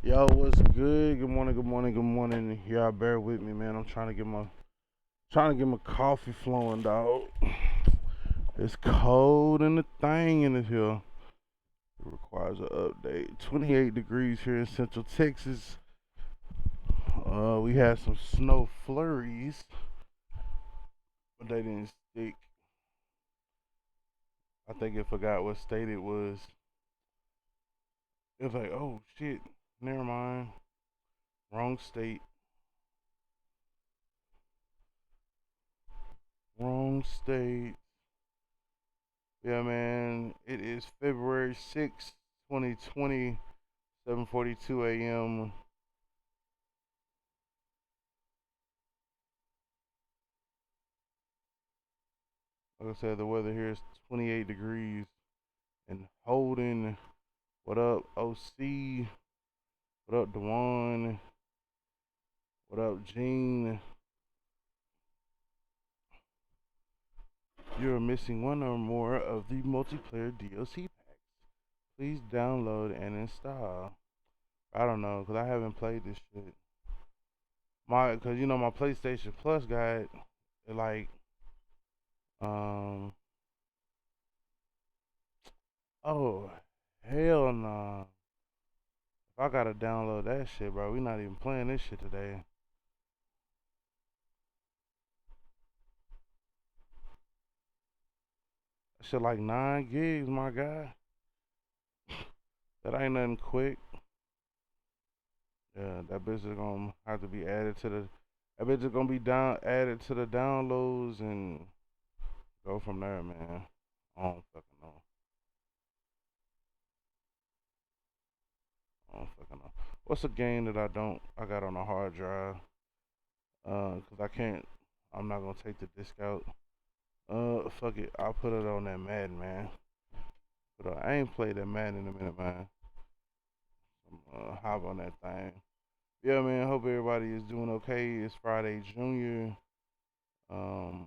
Yo, what's good? Good morning, good morning, good morning. Y'all bear with me, man. I'm trying to get my coffee flowing, dog. It's cold in the thing in this here. It requires an update. 28 degrees here in Central Texas. We had some snow flurries, but they didn't stick. I think it forgot what state it was. It was like, oh shit, never mind, wrong state, wrong state. Yeah, man. It is February 6th, 2020, 7:42 a.m. Like I said, the weather here is 28 degrees and holding. What up, OC? What up, Dewan? What up, Gene? You're missing one or more of the multiplayer DLC packs. Please download and install. I don't know, cause I haven't played this shit. Cause my PlayStation Plus got like um oh hell no. If I gotta download that shit, bro, we not even playing this shit today. That shit like 9 gigs, my guy. That ain't nothing quick. Yeah, that bitch is gonna have to be added to the. That bitch is gonna be added to the downloads and go from there, man. I don't fucking know. I don't fucking know. What's a game that I got on a hard drive? Cause I can't. I'm not gonna take the disc out. Fuck it. I'll put it on that Madden, man. But I ain't played that Madden in a minute, man. Hop on that thing. Yeah, man. Hope everybody is doing okay. It's Friday Junior. Um,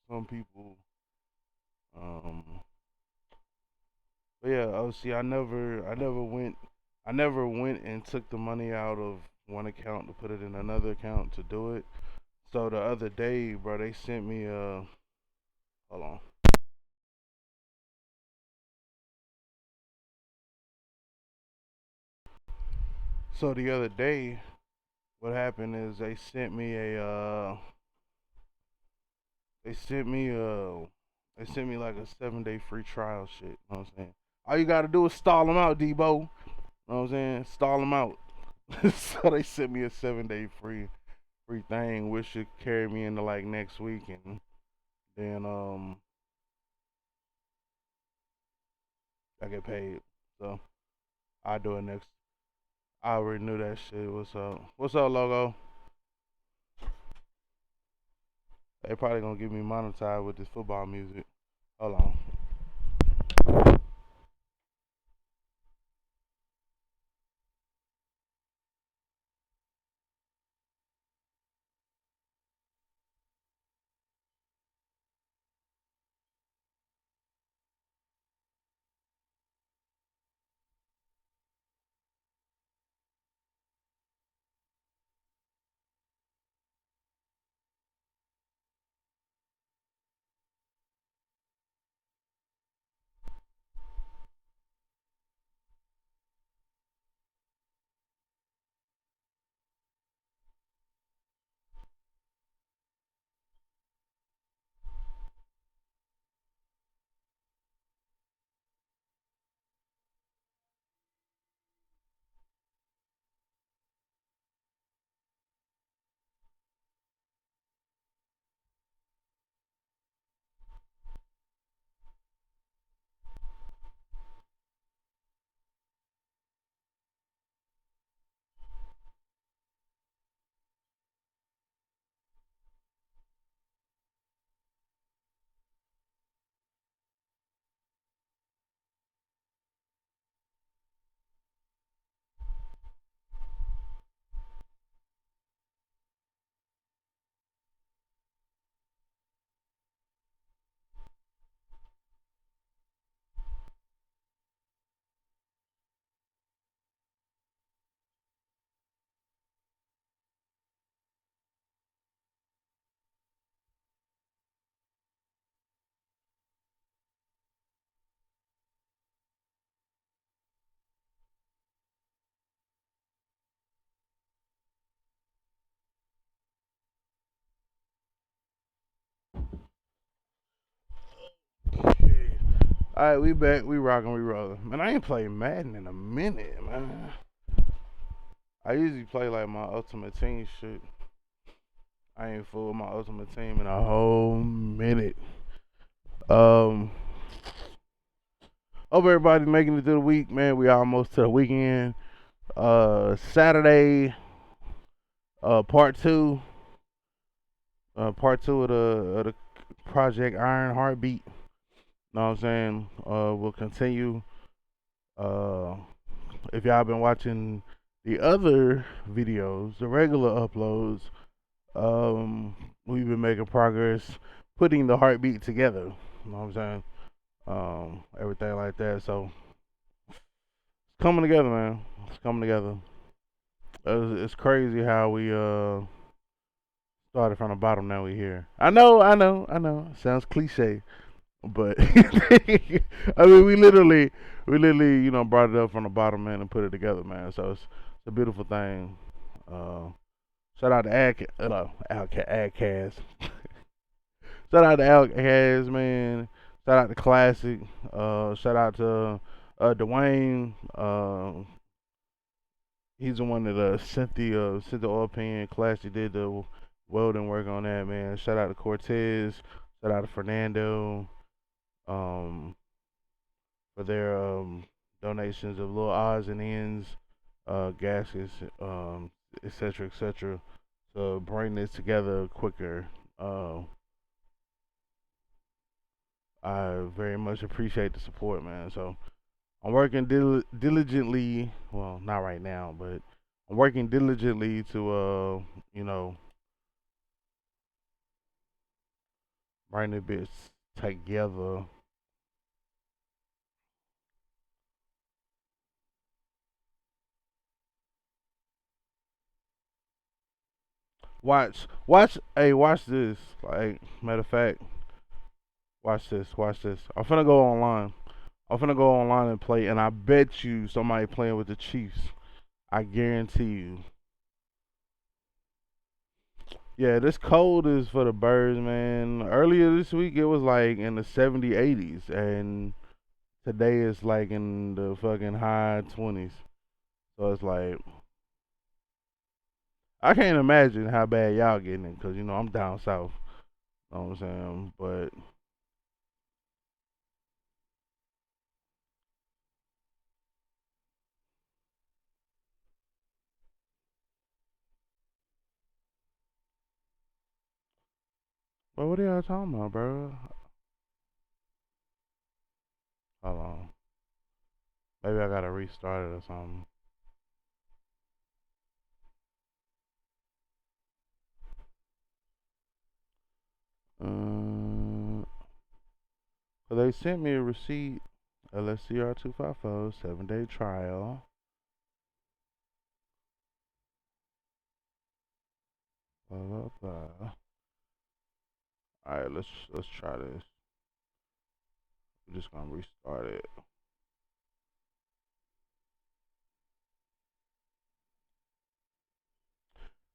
for some people, um, but yeah. Oh, see, I never went and took the money out of one account to put it in another account to do it. So the other day, bro, they sent me hold on. So the other day, what happened is they sent me like a 7 day free trial shit. You know what I'm saying? All you gotta do is stall them out, Debo. You know what I'm saying? Stall them out. So they sent me a 7 day free thing, which should carry me into like next week, and then I get paid. So I do it next. I already knew that shit. What's up? What's up, logo? They probably gonna get me monetized with this football music. Hold on. Alright, we back. We rocking, we rolling. Man, I ain't played Madden in a minute, man. I usually play like my Ultimate Team shit. I ain't full with my Ultimate Team in a whole minute. Um, Hope everybody making it through the week, man. We almost to the weekend. Saturday, part two. Part two of the Project Iron Heartbeat. Know what I'm saying? We'll continue. Uh, if y'all been watching the other videos, the regular uploads, we've been making progress putting the heartbeat together. You know what I'm saying? Everything like that. So it's coming together, man. It's coming together. It's crazy how we started from the bottom. Now we here. I know. Sounds cliche, but I mean, we literally, brought it up from the bottom, man, and put it together, man. So it's a beautiful thing. Uh, Shout out to Adcast. Shout out to Outcast, man. Shout out to Classic. Shout out to Dwayne. He's the one that sent the oil pan. Classic did the welding work on that, man. Shout out to Cortez. Shout out to Fernando. Um, for their donations of little odds and ends, gaskets, etc., etc. To bring this together quicker. I very much appreciate the support, man. So I'm working diligently. Well, not right now, but I'm working diligently to, you know, bring the bits together. Watch this. Like, matter of fact, watch this. I'm finna go online. I'm finna go online and play, and I bet you somebody playing with the Chiefs. I guarantee you. Yeah, this cold is for the birds, man. Earlier this week, it was like in the 70s, 80s, and today it's like in the fucking high 20s. So it's like, I can't imagine how bad y'all getting it, because, I'm down south. You know what I'm saying? But what are y'all talking about, bro? Hold on. Maybe I gotta restart it or something. So they sent me a receipt, Lscr 254, 7-day trial. Blah blah blah. All right, let's try this. We're just gonna restart it.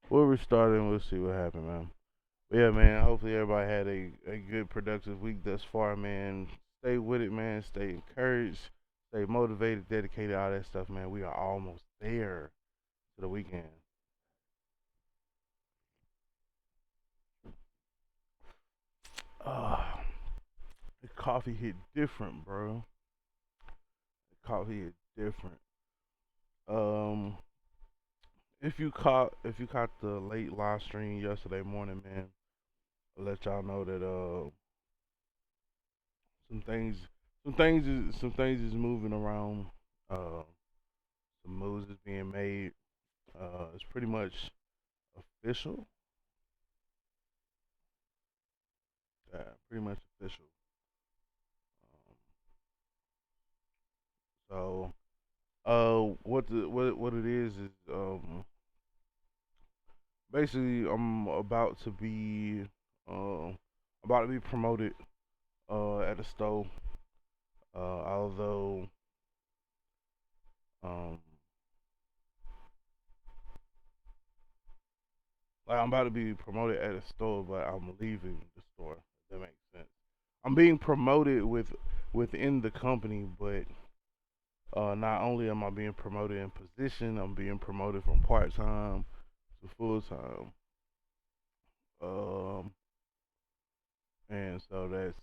We'll restart it and we'll see what happens, man. But yeah, man. Hopefully everybody had a good productive week thus far, man. Stay with it, man. Stay encouraged. Stay motivated, dedicated, all that stuff, man. We are almost there to the weekend. Uh, the coffee hit different, bro. The coffee hit different. Um, if you caught the late live stream yesterday morning, man, I'll let y'all know that some things some things is moving around. Uh, some moves is being made. It's pretty much official. Yeah, pretty much official. Um, so, what it is basically um about to be promoted at the store. Although um like I'm about to be promoted at a store, but I'm leaving the store. If that makes sense. I'm being promoted within the company, but not only am I being promoted in position, I'm being promoted from part time to full time. Um, and so that's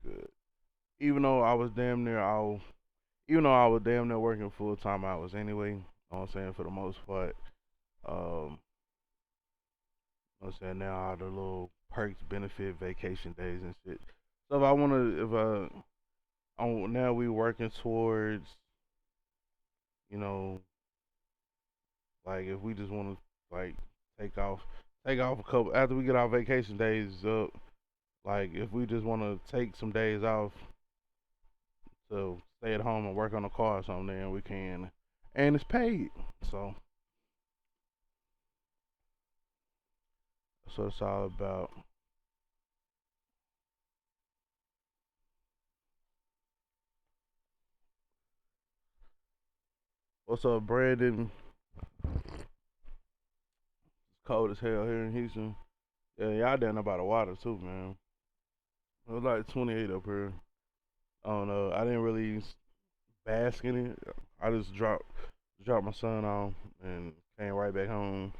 good. Even though I was damn near, even though I was damn near working full time hours anyway. You know what I'm saying, for the most part. Um, you know what I'm saying, now all the little perks, benefit, vacation days and shit. So if I wanna, if now we working towards, you know, like if we just wanna like take off, take off a couple after we get our vacation days up. Like if we just wanna take some days off to stay at home and work on the car or something, then we can, and it's paid. So that's what it's all about. What's up, Brandon? It's cold as hell here in Houston. Yeah, y'all down about the water too, man. It was like 28 up here. I don't know. I didn't really bask in it. I just dropped my son off and came right back home.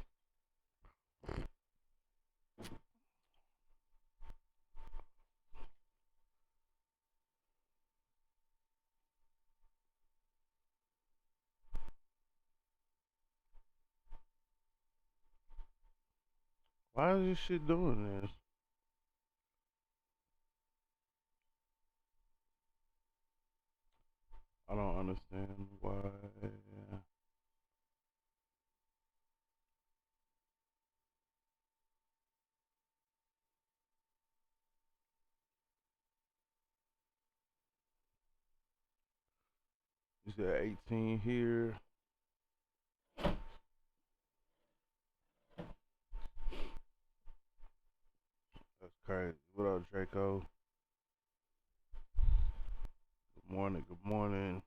Why is this shit doing this? I don't understand why. You said 18 here. That's crazy. What up, Draco? Good morning. Good morning.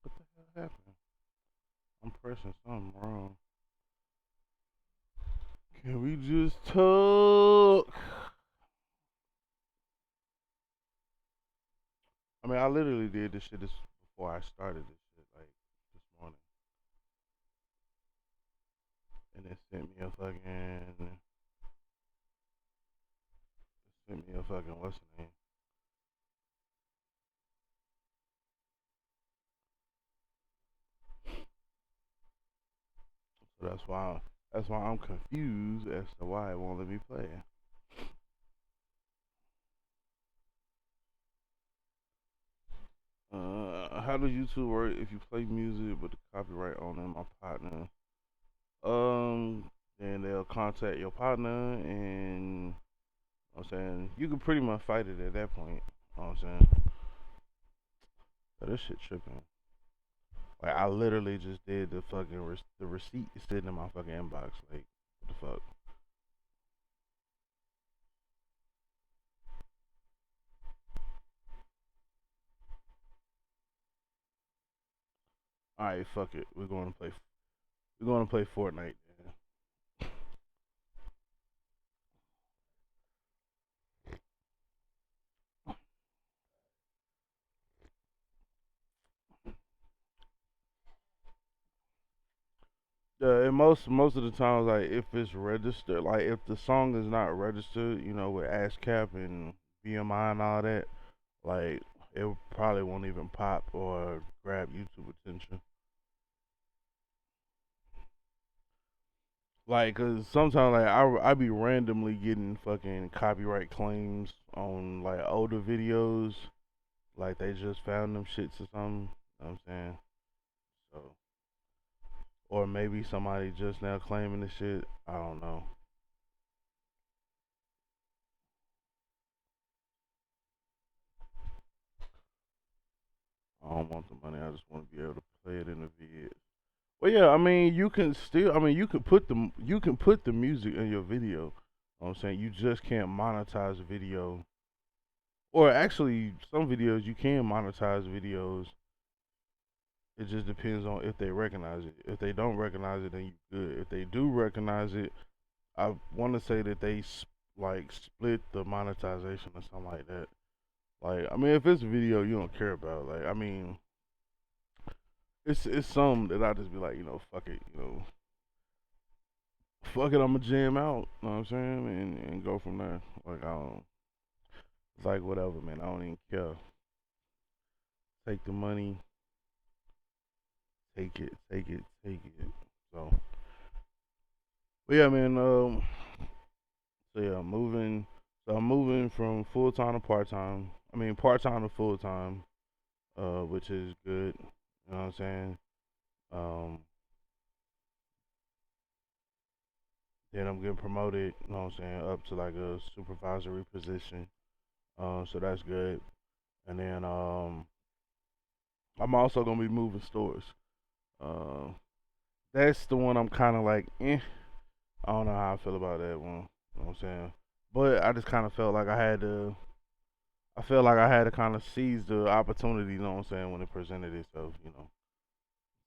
What the hell happened? I'm pressing something wrong. Can we just talk? I mean, I literally did this shit before I started this shit, like this morning, and it sent me a fucking what's the name? So that's why I'm confused as to why it won't let me play. How does YouTube work if you play music but the copyright owner and my partner? Then they'll contact your partner, and you know what I'm saying, you can pretty much fight it at that point. You know what I'm saying? But this shit tripping. Like I literally just did the fucking the receipt is sitting in my fucking inbox. Like what the fuck? All right, fuck it. We're going to play. We're going to play Fortnite. And most of the times, like if it's registered, like if the song is not registered, you know, with ASCAP and BMI and all that, like it probably won't even pop or grab YouTube attention. Like, cause sometimes like I be randomly getting fucking copyright claims on like older videos, like they just found them shits or something. You know what I'm saying? So, or maybe somebody just now claiming the shit. I don't know. I don't want the money. I just want to be able to play it in the vid. Well, yeah. I mean, you can still. I mean, you can put the music in your video. You know what I'm saying, you just can't monetize the video. Or actually, some videos you can monetize videos It just depends on if they recognize it. If they don't recognize it, then you good. If they do recognize it, I want to say that they like split the monetization or something like that. Like, I mean, if it's a video you don't care about, like, I mean, it's some that I just be like, fuck it, fuck it, I'ma jam out. You know what I'm saying, and go from there. Like, I don't. It's like whatever, man. I don't even care. Take the money, take it, take it, take it. So, but yeah, man. So yeah, moving. So I'm moving from full time to part time. I mean, part time to full time, which is good. You know what I'm saying? Um, then I'm getting promoted. You know what I'm saying? Up to like a supervisory position. So that's good. And then I'm also gonna be moving stores. Uh, that's the one I'm kind of like, eh. I don't know how I feel about that one. You know what I'm saying? But I just kind of felt like I had to. I felt like I had to kind of seize the opportunity. You know what I'm saying, when it presented itself.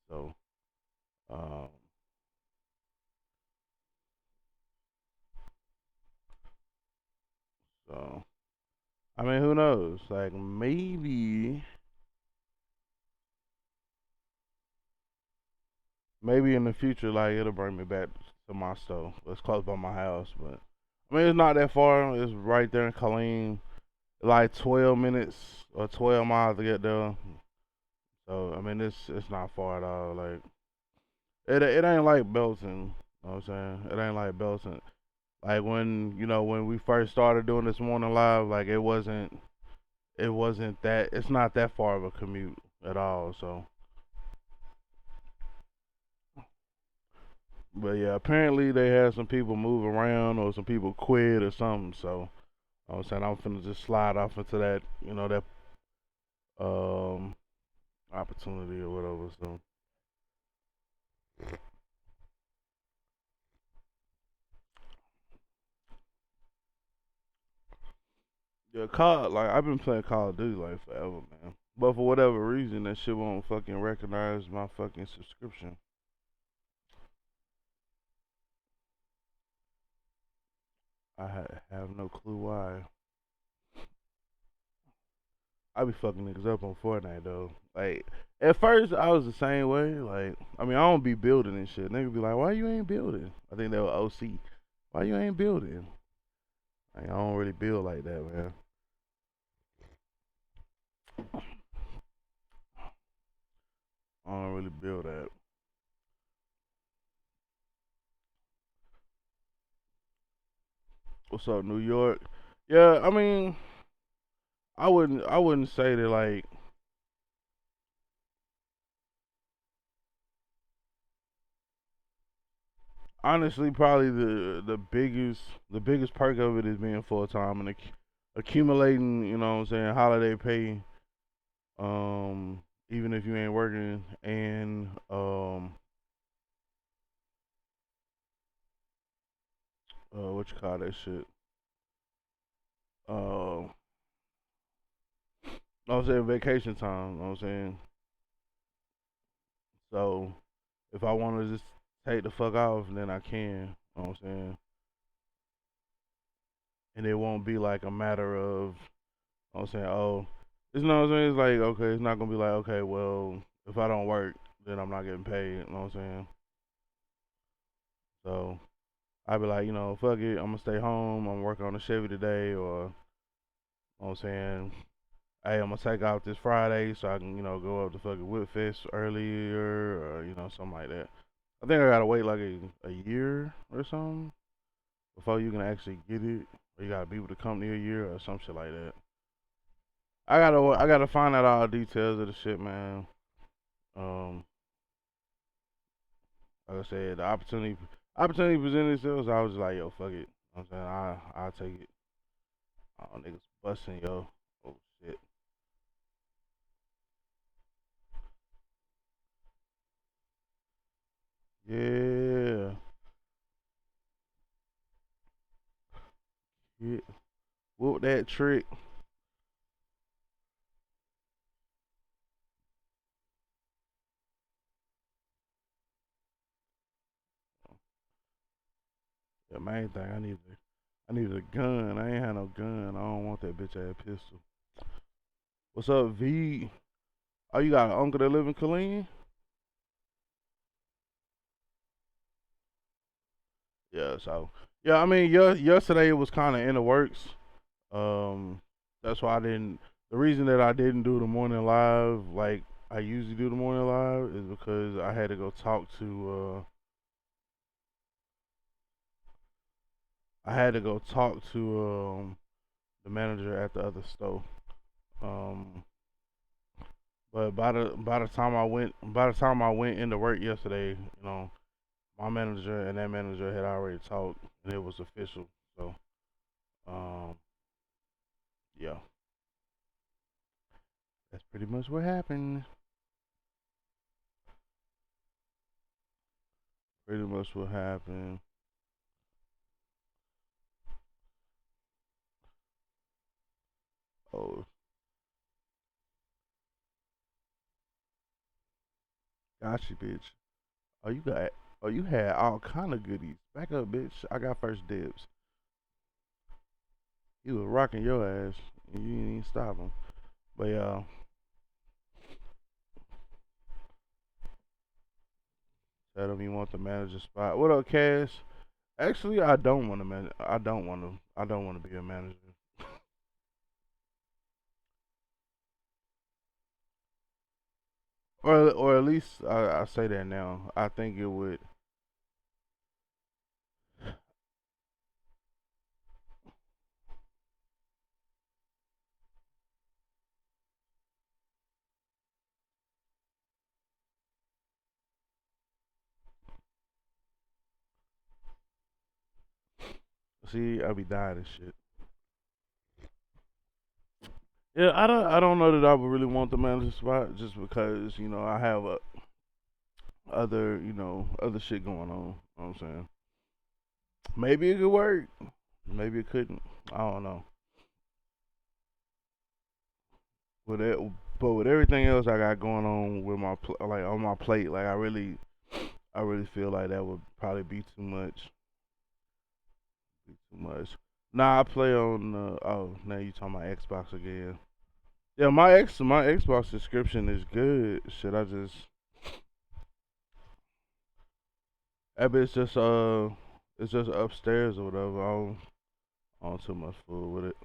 So, um, so I mean, who knows? Like maybe in the future, like it'll bring me back to my store. It's close by my house, but I mean, it's not that far. It's right there in Colleen. Like 12 minutes or 12 miles to get there. So I mean, it's not far at all. Like it ain't like Belton. You know what I'm saying? It ain't like Belton. Like when we first started doing this morning live, like it wasn't that. It's not that far of a commute at all. So, but yeah, apparently they had some people move around or some people quit or something. So I'm saying I'm finna just slide off into that, that um opportunity or whatever. So yeah, like I've been playing Call of Duty like forever, man. But for whatever reason, that shit won't fucking recognize my fucking subscription. I have no clue why. I be fucking niggas up on Fortnite though. Like at first I was the same way. Like I mean I don't be building and shit. Niggas be like, why you ain't building? I think they were OC. Why you ain't building? Like, I don't really build like that, man. I don't really build that. What's up, New York? Yeah, I mean, I wouldn't say that like honestly probably the biggest perk of it is being full time and accumulating, what I'm saying, holiday pay, um, even if you ain't working, and what you call that shit? Uh, I'm saying vacation time. You know what I'm saying, so if I want to just take the fuck off, then I can. You know what I'm saying, and it won't be like a matter of, I'm saying, oh, it's, what I'm saying, it's like, okay, it's not gonna be like, okay, well, if I don't work, then I'm not getting paid. You know what I'm saying? So I'd be like, fuck it, I'm gonna stay home. I'm working on the Chevy today, or you know what I'm saying, hey, I'm gonna take out this Friday so I can, go up to fucking Woodfest earlier, or something like that. I think I gotta wait like a year or something before you can actually get it. Or you gotta be with the company a year or some shit like that. I gotta find out all the details of the shit, man. Um, like I said, the opportunity presented itself. So I was just like, yo, fuck it. I'm saying I'll take it. Oh, niggas busting, yo. Oh shit. Yeah. Yeah. Whoop that trick. The main thing I need a gun. I ain't had no gun. I don't want that bitch ass pistol. What's up, V? Oh, you got an uncle that live in Killeen? Yeah, so yeah, I mean, yesterday it was kind of in the works. Um, that's why I didn't. The reason that I didn't do the morning live like I usually do the morning live is because I had to go talk to. I had to go talk to the manager at the other store. Um, but by the time I went into work yesterday, my manager and that manager had already talked and it was official. So, um, yeah, that's pretty much what happened. Pretty much what happened. Oh, got you, bitch. Oh, you got. Oh, you had all kind of goodies. Back up, bitch. I got first dibs. He was rocking your ass, and you didn't even stop him. But yeah, tell him you want the manager spot. What up, Cash? Actually, I don't want to man. I don't want to. I don't want to be a manager. Or at least I say that now. I think it would. See, I be dying and shit. Yeah, I don't know that I would really want the manager spot just because I have other other shit going on. You know what I'm saying? Maybe it could work. Maybe it couldn't. I don't know. With it, but with everything else I got going on with like on my plate, like I really feel like that would probably be too much. Be too much. Nah, I play on. Oh, now you talking about Xbox again? Yeah, my Xbox subscription is good. Should I just? That bitch just it's just upstairs or whatever. I don't too much food with it.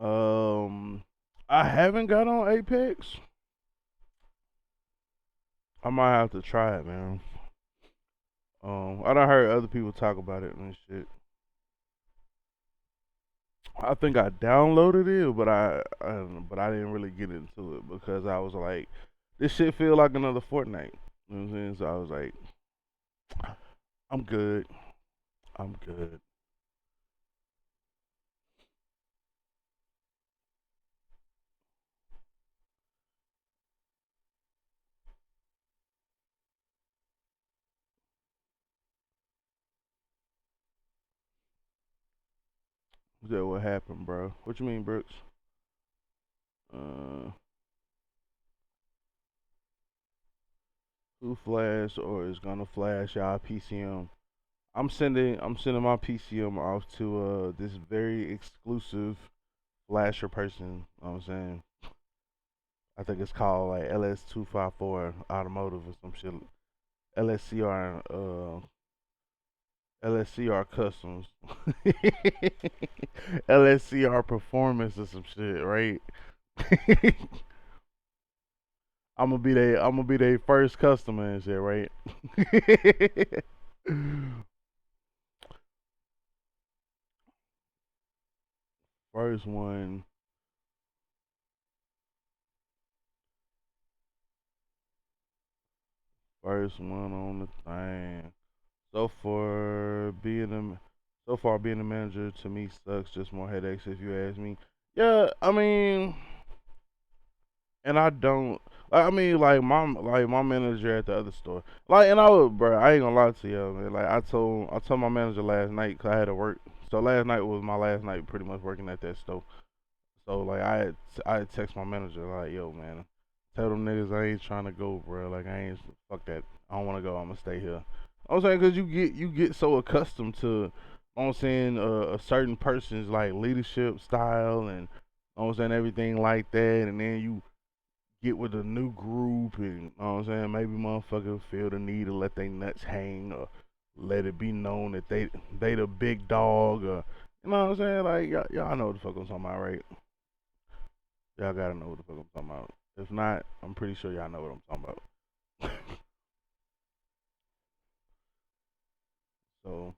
Um, I haven't got on Apex. I might have to try it, man. I done heard other people talk about it and shit. I think I downloaded it, but I didn't really get into it because I was like, this shit feel like another Fortnite. You know what I'm saying? So I was like, I'm good. I'm good. Is that what happened, bro? What you mean, Brooks? Uh, who flash or is gonna flash y'all PCM? I'm sending my PCM off to this very exclusive flasher person. You know what I'm saying? I think it's called like LS254 Automotive or some shit. LSCR LSCR Customs. LSCR Performance or some shit, right? I'm gonna be their first customer and shit, right? First one, first one on the thing. So for being a so far being a manager to me sucks. Just more headaches if you ask me. Yeah, I mean, and I don't. Like my manager at the other store. Like, and I would, bro. I ain't gonna lie to you, man. Like I told my manager last night 'cause I had to work. So last night was my last night, pretty much working at that store. So like I had text my manager like, yo, man, tell them niggas I ain't trying to go, bro. Like I ain't fuck that. I don't want to go. I'm gonna stay here. I'm saying because you get so accustomed to, I'm saying a certain person's like leadership style and I'm saying everything like that, and then you get with a new group and you know what I'm saying maybe motherfuckers feel the need to let their nuts hang or let it be known that they the big dog or you know what I'm saying like y'all know what the fuck I'm talking about, right? Y'all gotta know what the fuck I'm talking about. If not, I'm pretty sure y'all know what I'm talking about. So,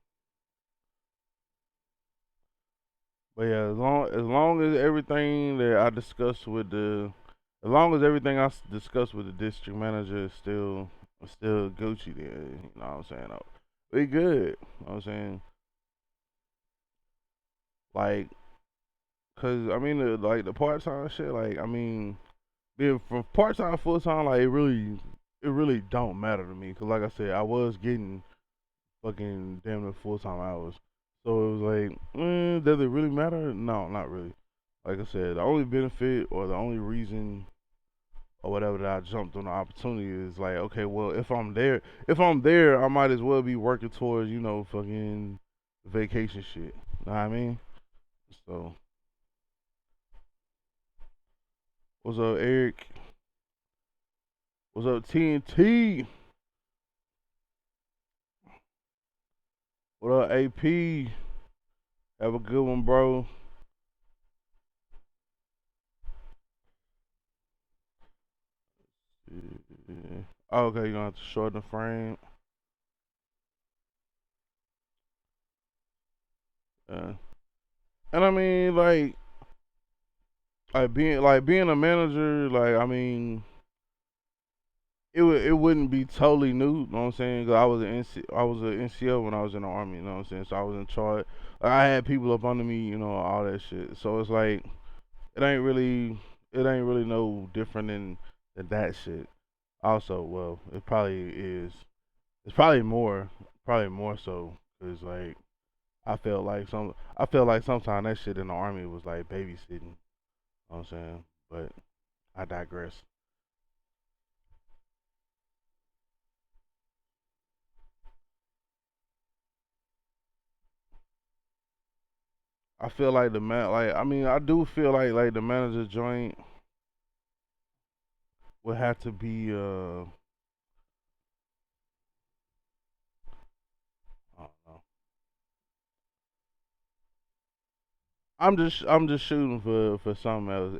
but yeah, as long as everything that I discussed with the, as long as everything discussed with the district manager is still Gucci, then you know what I'm saying. Oh, we good. You know what I'm saying like, cause I mean like the part time shit. Like I mean, being from part time full time, like it really don't matter to me. Cause like I said, I was getting fucking damn near full time hours. So it was like, does it really matter? No, not really. Like I said, the only benefit or the only reason or whatever that I jumped on the opportunity is like, okay, well, if I'm there, I might as well be working towards, fucking vacation shit. Know what I mean? So, what's up, Eric? What's up, TNT? What up, AP? Have a good one, bro. Yeah. Oh, okay, you're gonna have to shorten the frame. Yeah. And I mean, like being a manager, like I mean, it wouldn't be totally new. You know what I'm saying? 'Cause I was an NCO when I was in the army. You know what I'm saying? So I was in charge. Like, I had people up under me. All that shit. So it's like it ain't really it ain't really no different than that shit. Also, well, it probably is. It's probably more so. Cause like I felt like sometimes that shit in the army was like babysitting. You know what I'm saying? But I digress. I feel like like I mean I do feel like the manager joint would have to be I don't know. I'm just shooting for something else.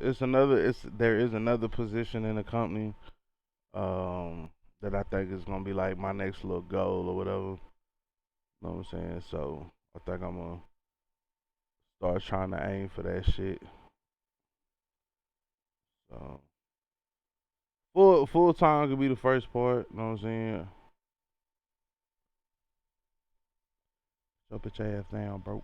There is another position in the company that I think is gonna be like my next little goal or whatever. You know what I'm saying? So I think I'm gonna start trying to aim for that shit. So full time could be the first part. You know what I'm saying? So put your ass down, bro.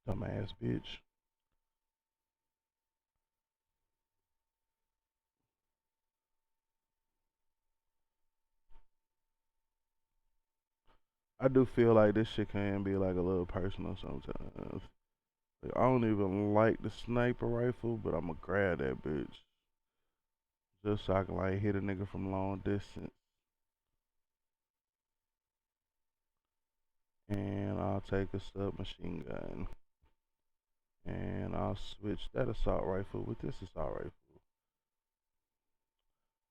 Dumbass bitch. I do feel like this shit can be like a little personal sometimes. Like, I don't even like the sniper rifle, but I'ma grab that bitch just so I can like hit a nigga from long distance. And I'll take a submachine gun, and I'll switch that assault rifle with this assault rifle.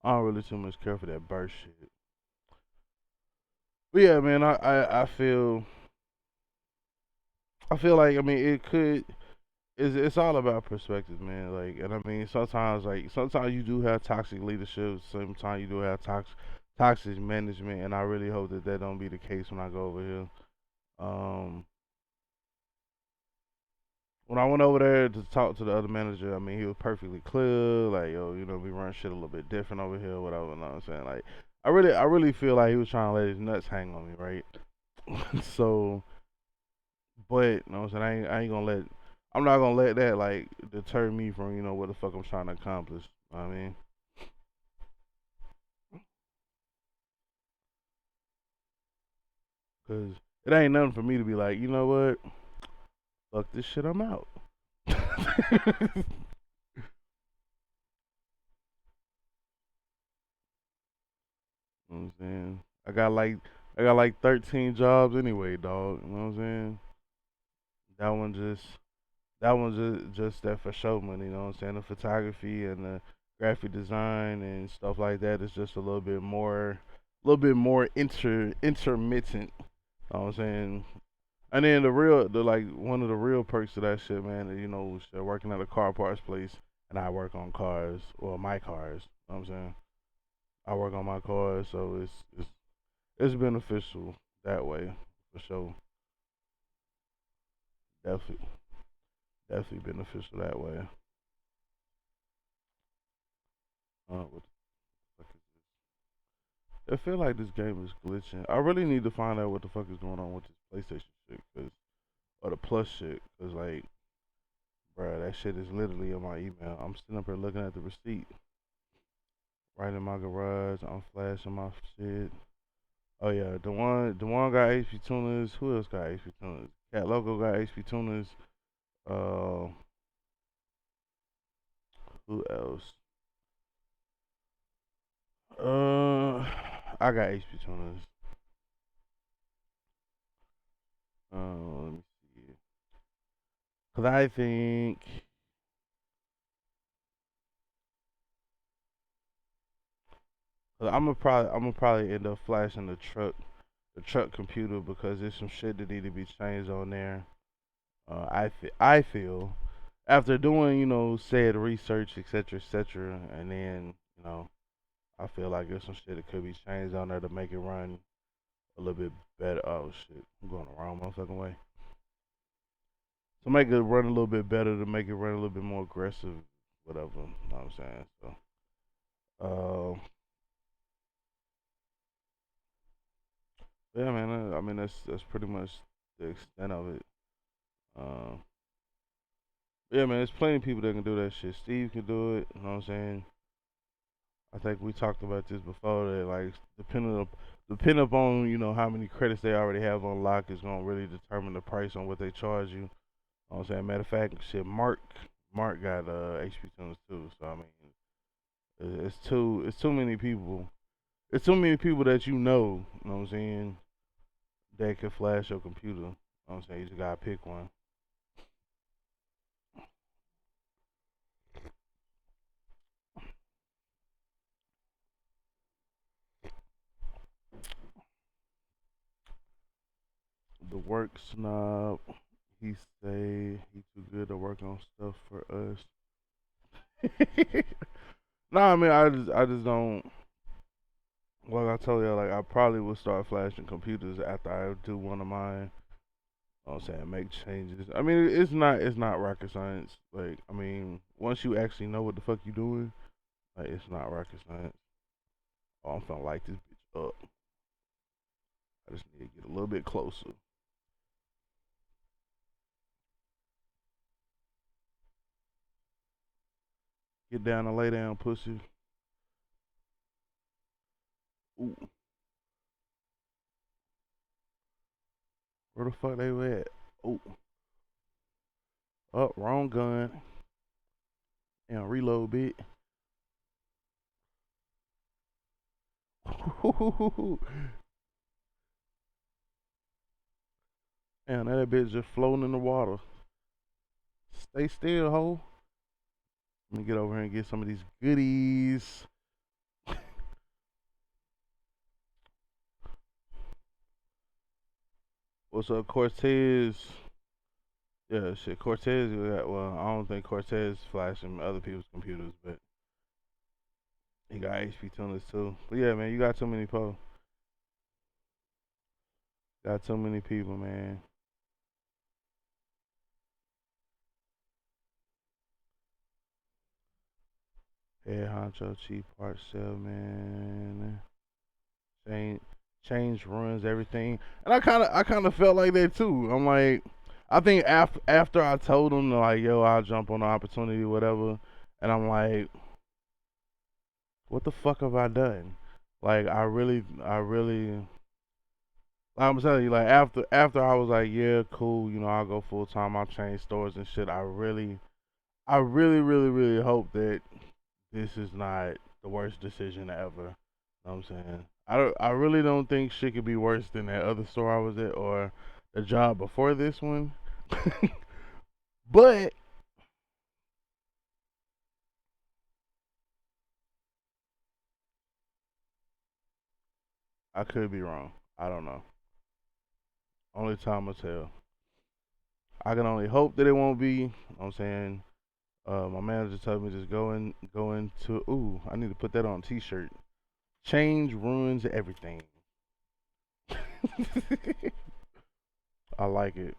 I don't really too much care for that burst shit. But yeah, man, I feel like I mean it could. It's all about perspective, man. Like, and I mean, sometimes you do have toxic leadership. Sometimes you do have toxic management, and I really hope that don't be the case when I go over here. Um, when I went over there to talk to the other manager, I mean, he was perfectly clear. Like, yo, we run shit a little bit different over here, whatever. You know what I'm saying? Like, I really feel like he was trying to let his nuts hang on me, right? So, but you know what I'm saying? I'm not gonna let that like deter me from what the fuck I'm trying to accomplish. I mean, cause it ain't nothing for me to be like, you know what? Fuck this shit, I'm out. You know what I'm saying? I got like 13 jobs anyway, dog. You know what I'm saying? That one just that one's just that for show money, you know what I'm saying? The photography and the graphic design and stuff like that is just a little bit more intermittent. You know what I'm saying? And then the like one of the real perks of that shit, man, is, you know, shit, working at a car parts place, and I work on cars, or my cars. You know what I'm saying? I work on my cars, so it's beneficial that way for sure. Definitely, definitely beneficial that way. What the fuck is I feel like this game is glitching. I really need to find out what the fuck is going on with this PlayStation shit, cause or the Plus shit, cause like, bruh, that shit is literally in my email. I'm sitting up here looking at the receipt, right in my garage. I'm flashing my shit. Oh yeah, the one got HP tuners. Who else got HP tuners? Cat Logo got HP tuners. Uh, who else? I got HP tuners. Let me see. Cause I think I'm gonna probably end up flashing the truck computer because there's some shit that need to be changed on there. I feel after doing said research etc. And then I feel like there's some shit that could be changed on there to make it run a little bit better. Oh shit, I'm going the wrong motherfucking way. To make it run a little bit better, to make it run a little bit more aggressive, whatever. You know what I'm saying? So, yeah, man. I mean, that's pretty much the extent of it. Uh, yeah, man. There's plenty of people that can do that shit. Steve can do it. You know what I'm saying? I think we talked about this before. That like depending upon how many credits they already have on lock is gonna really determine the price on what they charge you. You know what I'm saying? Matter of fact, shit, Mark got HP tunes too. So I mean, it's too many people. It's too many people that you know what I'm saying, that can flash your computer. You know what I'm saying? You just gotta pick one. The work snob, he say he too good to work on stuff for us. Nah, I mean I just don't like I told you, like I probably will start flashing computers after I do one of mine. You know what I'm saying, make changes. I mean it's not rocket science. Like I mean, once you actually know what the fuck you doing, like it's not rocket science. Oh, I'm finna light this bitch up. I just need to get a little bit closer. Get down and lay down, pussy. Ooh, where the fuck they at? Oh, up, wrong gun. And reload bit. And that bitch just floating in the water. Stay still, ho. Let me get over here and get some of these goodies. What's up, Cortez? Yeah, shit, Cortez. Well, I don't think Cortez flashing other people's computers, but he got HP tuners too. But yeah, man, you got too many people. Got too many people, man. Head honcho, cheap part sale, man. Change, change runs everything, and I kind of felt like that too. I'm like, I think after I told him like, yo, I'll jump on the opportunity, whatever, and I'm like, what the fuck have I done? Like I really, I'm telling you, like after I was like, yeah, cool, I'll go full time, I'll change stores and shit. I really hope that this is not the worst decision ever. Know what I'm saying? I really don't think shit could be worse than that other store I was at or the job before this one. But I could be wrong. I don't know. Only time will tell. I can only hope that it won't be. You know what I'm saying? My manager told me just go into. Ooh, I need to put that on a t-shirt. Change ruins everything. I like it.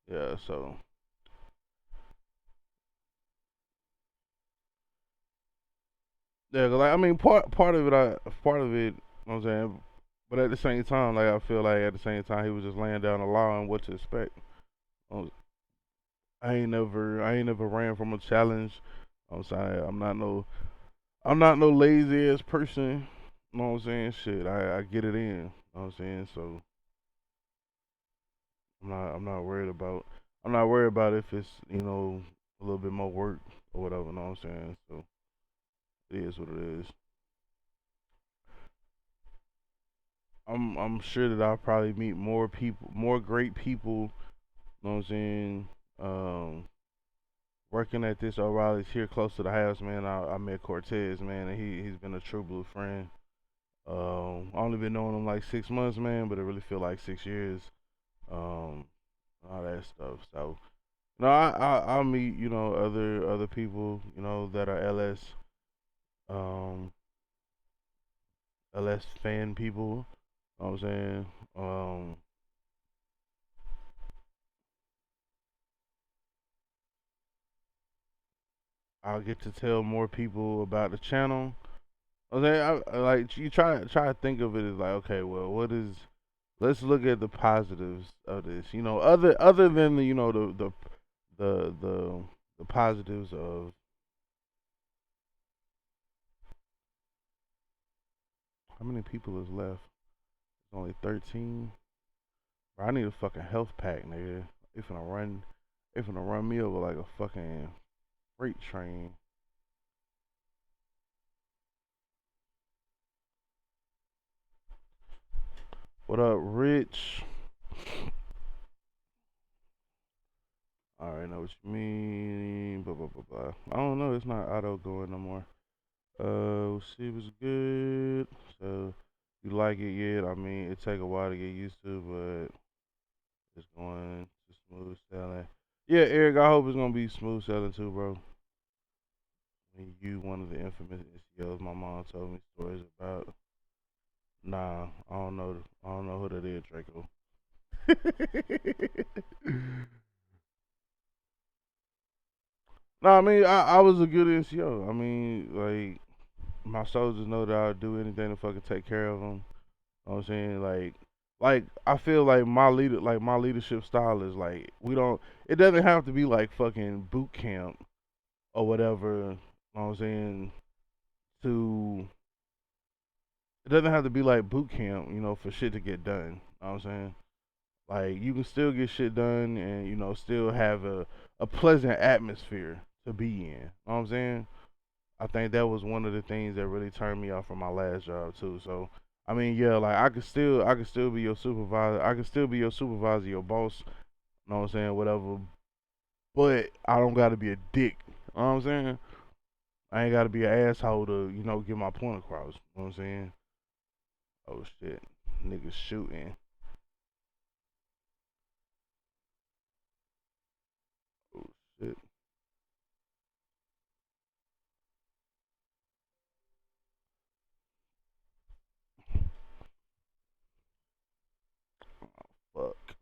Yeah. So yeah, 'cause, like I mean, part of it. You know what I'm saying, but at the same time, like I feel like at the same time he was just laying down the law and what to expect. Um, I ain't never ran from a challenge. I'm saying I'm not no lazy ass person. You know what I'm saying? Shit, I get it in. You know what I'm saying? So I'm not worried about if it's, a little bit more work or whatever, you know what I'm saying? So it is what it is. I'm sure that I'll probably meet more people, more great people, you know what I'm saying? Um Working at this O'Reilly's here close to the house, man. I met Cortez, man, and he's been a true blue friend. I only been knowing him like 6 months, man, but it really feel like 6 years. Um, all that stuff. So no, I'll meet, other people, that are um LS fan people. You know what I'm saying? Um, I'll get to tell more people about the channel. Okay, like you try to think of it as like, okay, well, what is? Let's look at the positives of this. Other than the positives of how many people is left? Only 13. Bro, I need a fucking health pack, nigga. They finna run me over like a fucking freight train. What up, Rich? I already know what you mean. Blah blah blah blah. I don't know. It's not auto going no more. See what's good. So you like it yet? I mean, it take a while to get used to, but it's going to smooth sailing. Yeah, Eric. I hope it's gonna be smooth sailing too, bro. And you one of the infamous SEOs my mom told me stories about. Nah, I don't know who that is, Draco. Nah, I mean, I was a good NCO. I mean, like my soldiers know that I'll do anything to fucking take care of them. You know what I'm saying? Like I feel like my leadership style is like we don't. It doesn't have to be like fucking boot camp or whatever. You know what I'm saying? To It doesn't have to be like boot camp, for shit to get done. You know what I'm saying? Like you can still get shit done and still have a pleasant atmosphere to be in. You know what I'm saying? I think that was one of the things that really turned me off from my last job too. So I mean, yeah, like I could still be your supervisor. I could still be your supervisor, your boss. You know what I'm saying? Whatever. But I don't gotta be a dick. You know what I'm saying? I ain't gotta be an asshole to get my point across. You know what I'm saying? Oh shit, niggas shooting. Oh shit, fuck.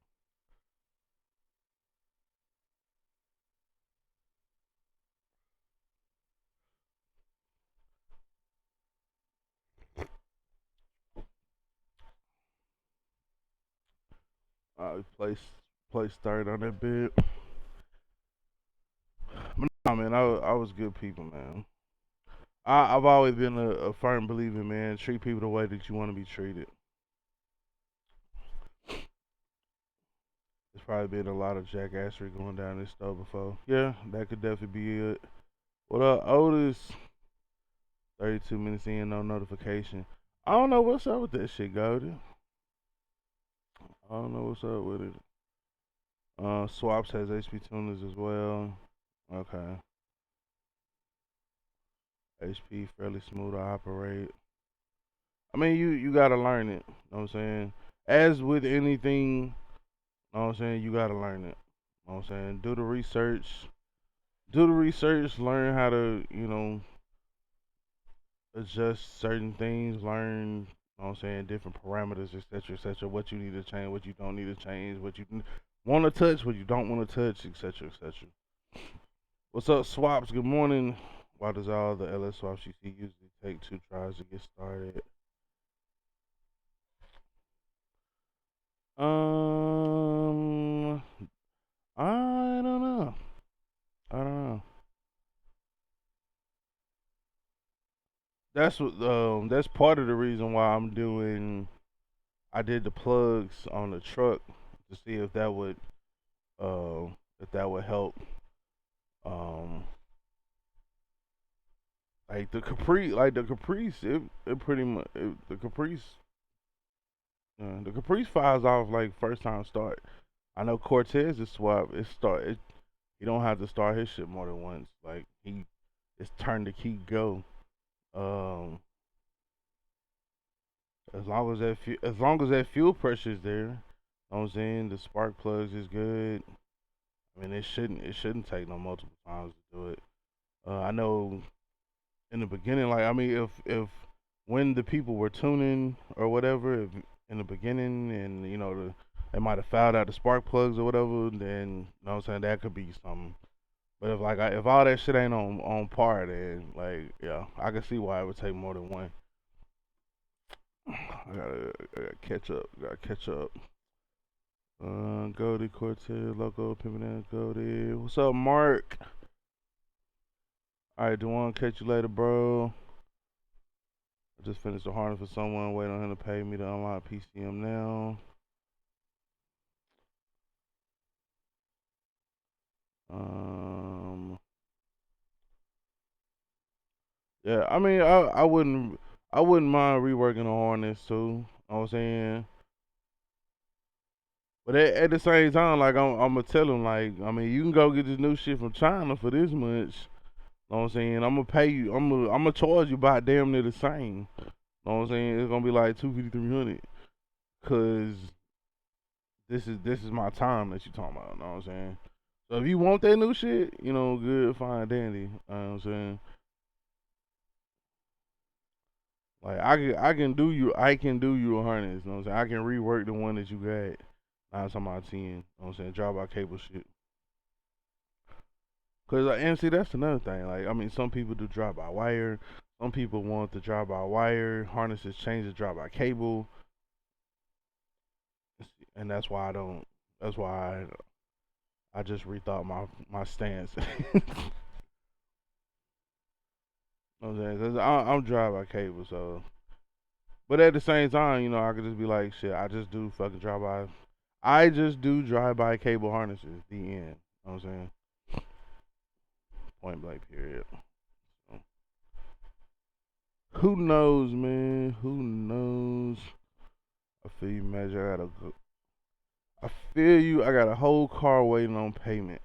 Placed third on that bid. But nah, man, I was good people, man. I've always been a firm believer, man. Treat people the way that you want to be treated. There's probably been a lot of jackassery going down this stuff before. Yeah, that could definitely be it. What up, Otis? 32 minutes in, no notification. I don't know what's up with that shit, Goldie. I don't know what's up with it. Swaps has HP tuners as well. Okay. HP fairly smooth to operate. I mean, you gotta learn it. You know what I'm saying? As with anything, you know what I'm saying, you gotta learn it. You know what I'm saying? Do the research. Do the research. Learn how to, adjust certain things. Learn, you know what I'm saying, different parameters, etc., etc. What you need to change, what you don't need to change, what you want to touch, what you don't want to touch, etc., etc. What's up, swaps? Good morning. Why does all the LS swaps you see usually take 2 tries to get started? Um, I don't know. I don't know. That's part of the reason why I did the plugs on the truck to see if that would help. Um, like the Caprice, it pretty much the Caprice fires off like first time start. I know Cortez is swap. He don't have to start his shit more than once. Like it's turn the key go. Um, as long as that fuel pressure is there, you know what I'm saying, the spark plugs is good. I mean, it shouldn't take no multiple times to do it. I know in the beginning, like I mean, if when the people were tuning or whatever, if in the beginning, and they might have fouled out the spark plugs or whatever, then you know what I'm saying, that could be something. But if all that shit ain't on par, then like yeah, I can see why it would take more than one. I gotta catch up. Gotta catch up. Goldie Cortez, Loco, Pimpin' Goldie. What's up, Mark? Alright, Dewan, catch you later, bro. I just finished the harness for someone, waiting on him to pay me to unlock PCM now. Yeah, I mean, I wouldn't mind reworking the harness too. You know what I'm saying? But at the same time, like I'm gonna tell him, like, I mean, you can go get this new shit from China for this much. Know what I'm saying? I'm gonna pay you. I'm gonna charge you about damn near the same. Know what I'm saying? It's gonna be like 250, 300. Cause this is my time that you talking about. Know what I'm saying? So if you want that new shit, good, fine, dandy. You know what I'm saying? Like I can do you a harness. You know what I'm saying? I can rework the one that you got. Nine times out of 10. You know what I'm saying? Drive by cable shit. Cause and see that's another thing. Like I mean, some people do drive by wire. Some people want the drive by wire harnesses change the drive by cable, and that's why I don't. That's why I just rethought my stance. You know what I'm saying? Cause I'm drive by cable, so. But at the same time, I could just be like, shit. I just do fucking drive by. I just do drive by cable harnesses. The end. You know what I'm saying? Point blank. Period. So, who knows, man? Who knows? I feel you, Major. I feel you. I got a whole car waiting on payment.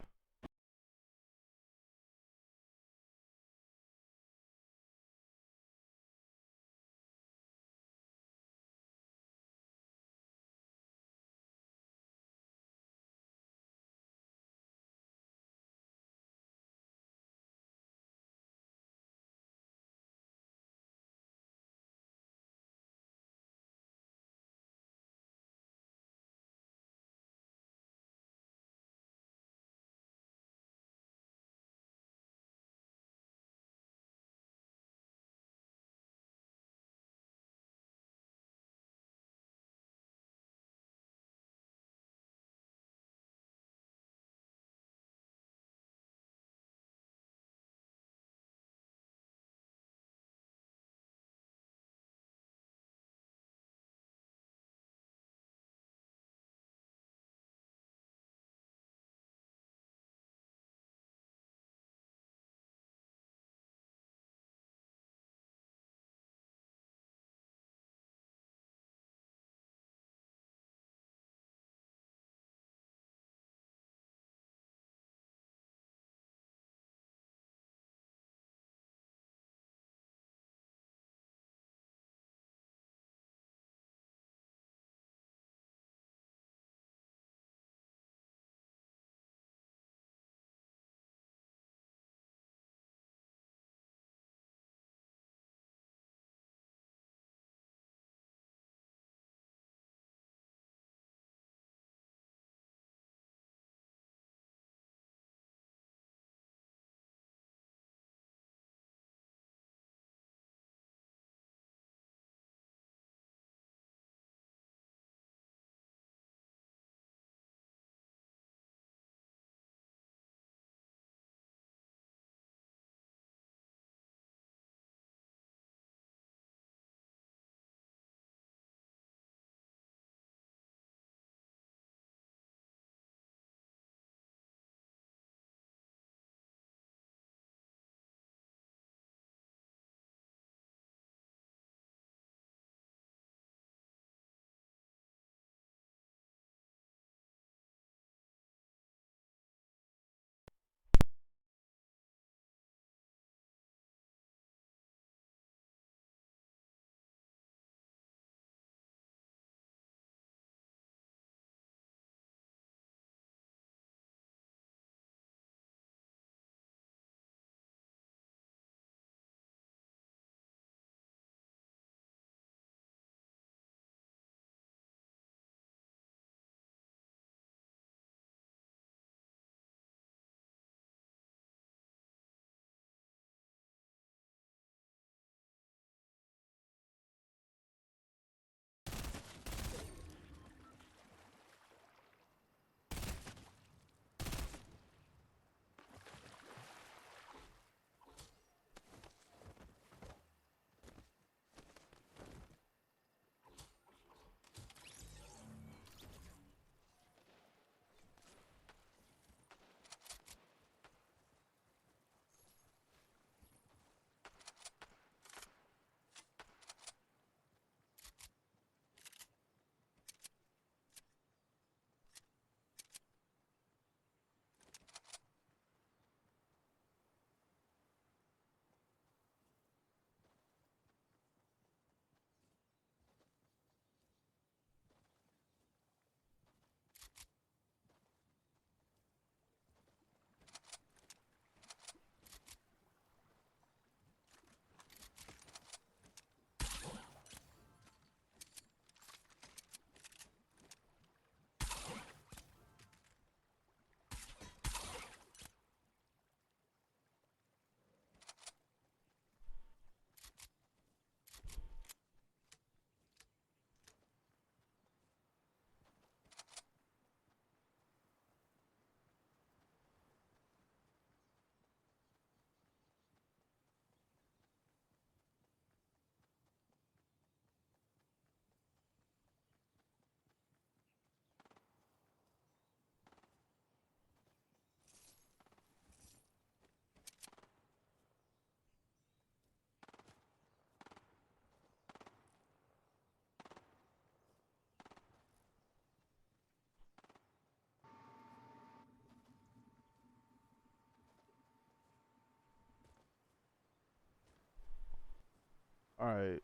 Alright.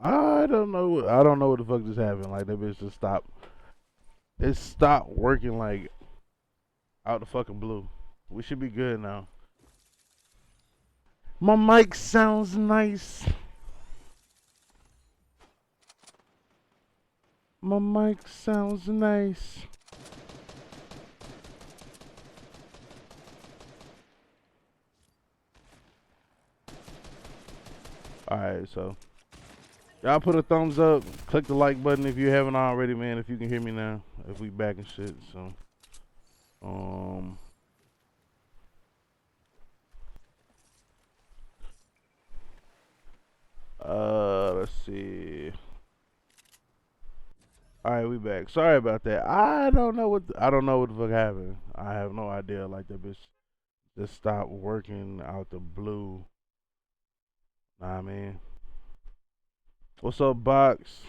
I don't know. I don't know what the fuck just happened. Like that bitch just stopped. It stopped working like out the fucking blue. We should be good now. My mic sounds nice. My mic sounds nice. Alright, so y'all put a thumbs up, click the like button if you haven't already, man. If you can hear me now, if we back and shit. So, let's see. All right, we back. Sorry about that. I don't know what the fuck happened. I have no idea. Like that bitch just stopped working out the blue. Nah, man. What's up, box?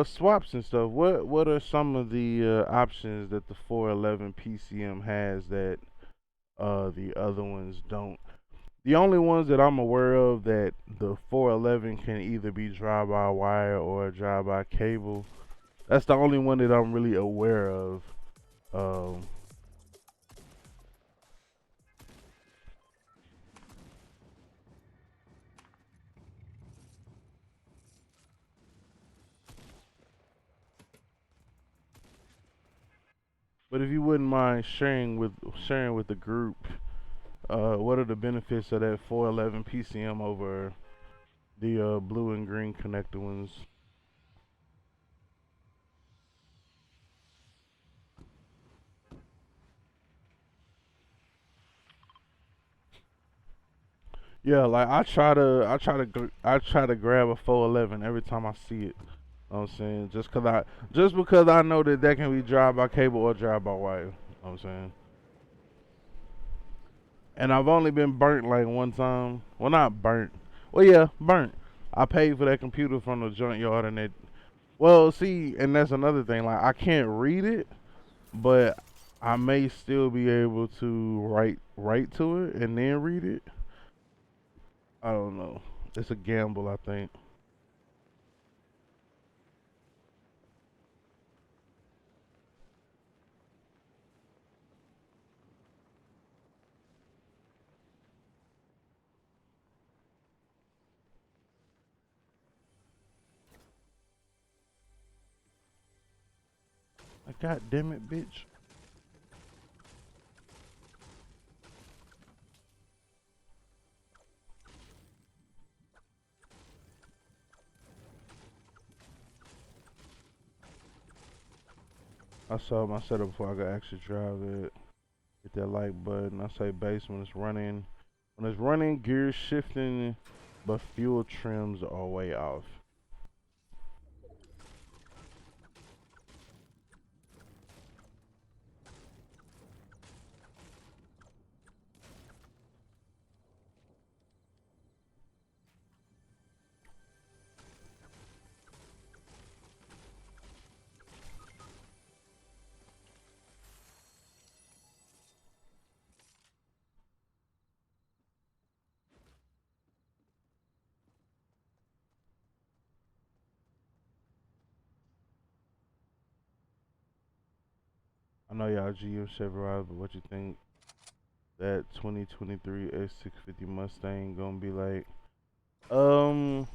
Swaps and stuff. What are some of the options that the 411 PCM has that the other ones don't? The only ones that I'm aware of that the 411 can either be drive-by-wire or drive-by-cable. That's the only one that I'm really aware of. Um, but if you wouldn't mind sharing with the group, what are the benefits of that 411 PCM over the blue and green connector ones? Yeah, like I try to grab a 411 every time I see it. You know what I'm saying, just because I know that that can be drive by cable or drive by wire. You know what I'm saying, and I've only been burnt like one time. Well, not burnt. Well, yeah, burnt. I paid for that computer from the junkyard, and it. Well, see, and that's another thing. Like I can't read it, but I may still be able to write to it and then read it. I don't know. It's a gamble, I think. Like, God damn it, bitch. I saw my setup before I could actually drive it. Hit that like button. I say base when it's running. When it's running, gears shifting, but fuel trims are way off. I know y'all GM Chevrolet, but what you think that 2023 S650 Mustang gonna be like? Um,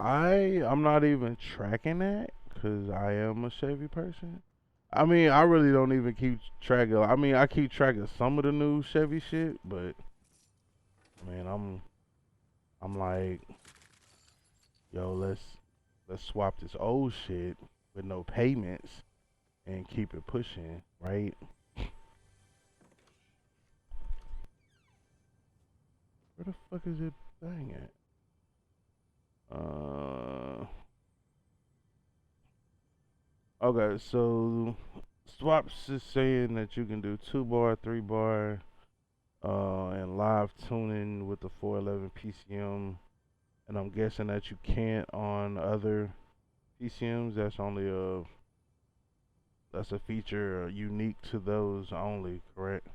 I'm not even tracking that because I am a Chevy person. I mean, I really don't even keep track of. I mean, I keep track of some of the new Chevy shit, but man, I'm like, yo, let's swap this old shit with no payments and keep it pushing, right? Where the fuck is it thing at? Okay, so swaps is saying that you can do 2 bar, 3 bar, and live tuning with the 411 PCM, and I'm guessing that you can't on other PCMs. That's only that's a feature unique to those only, correct?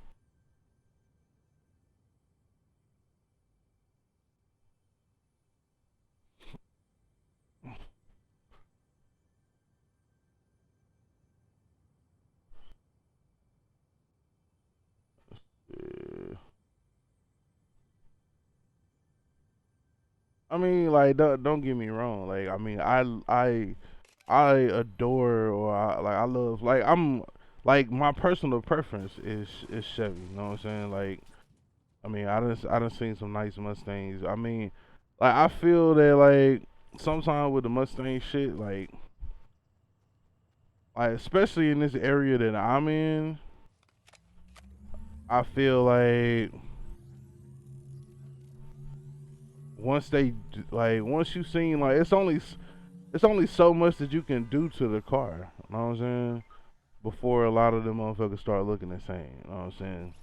Yeah. I mean, like, don't get me wrong. Like, I mean, I adore or I love like I'm like my personal preference is Chevy. You know what I'm saying? Like, I mean, I done seen some nice Mustangs. I mean, like I feel that like sometimes with the Mustang shit, like especially in this area that I'm in, I feel like once you seen like it's only so much that you can do to the car. You know what I'm saying? Before a lot of them motherfuckers start looking the same. You know what I'm saying?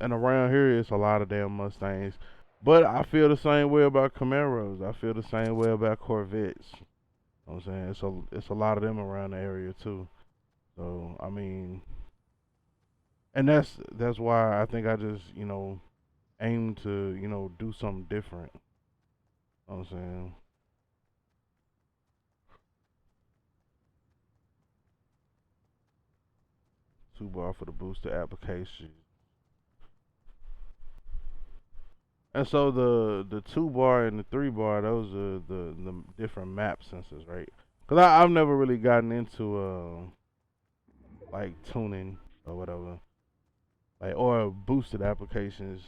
And around here it's a lot of damn Mustangs. But I feel the same way about Camaros. I feel the same way about Corvettes. You know what I'm saying? It's a lot of them around the area too. So I mean, and that's why I think I just aim to do something different. You know what I'm saying? Two bar for the booster application. And so the two bar and the three bar, those are the different map sensors, right? Cause I've never really gotten into like tuning or whatever, like or boosted applications.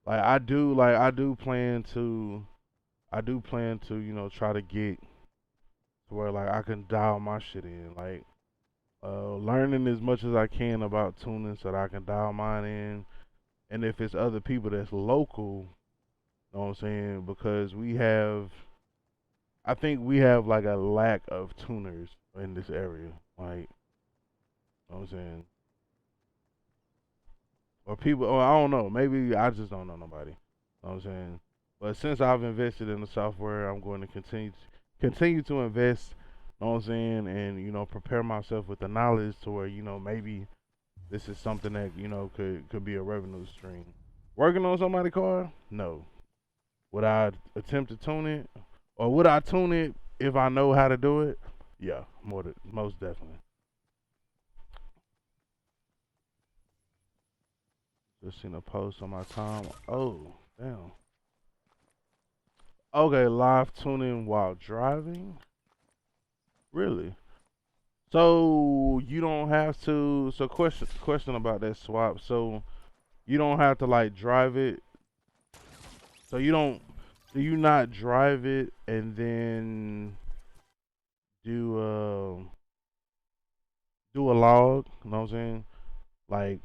I do plan to try to get to where like I can dial my shit in, like learning as much as I can about tuning so that I can dial mine in. And if it's other people that's local, you know what I'm saying? Because I think we have like a lack of tuners in this area. Like, you know what I'm saying? Or people, or I don't know. Maybe I just don't know nobody. You know what I'm saying? But since I've invested in the software, I'm going to continue to invest. You know what I'm saying? And prepare myself with the knowledge to where maybe this is something that could be a revenue stream. Working on somebody's car? No. Would I attempt to tune it, or would I tune it if I know how to do it? Yeah, most definitely. Just seen a post on my time. Oh, damn. Okay, live tuning while driving. Really? So you don't have to. So question about that swap. So you don't have to like drive it. So you don't. Do you not drive it and then do do a log? You know what I'm saying? Like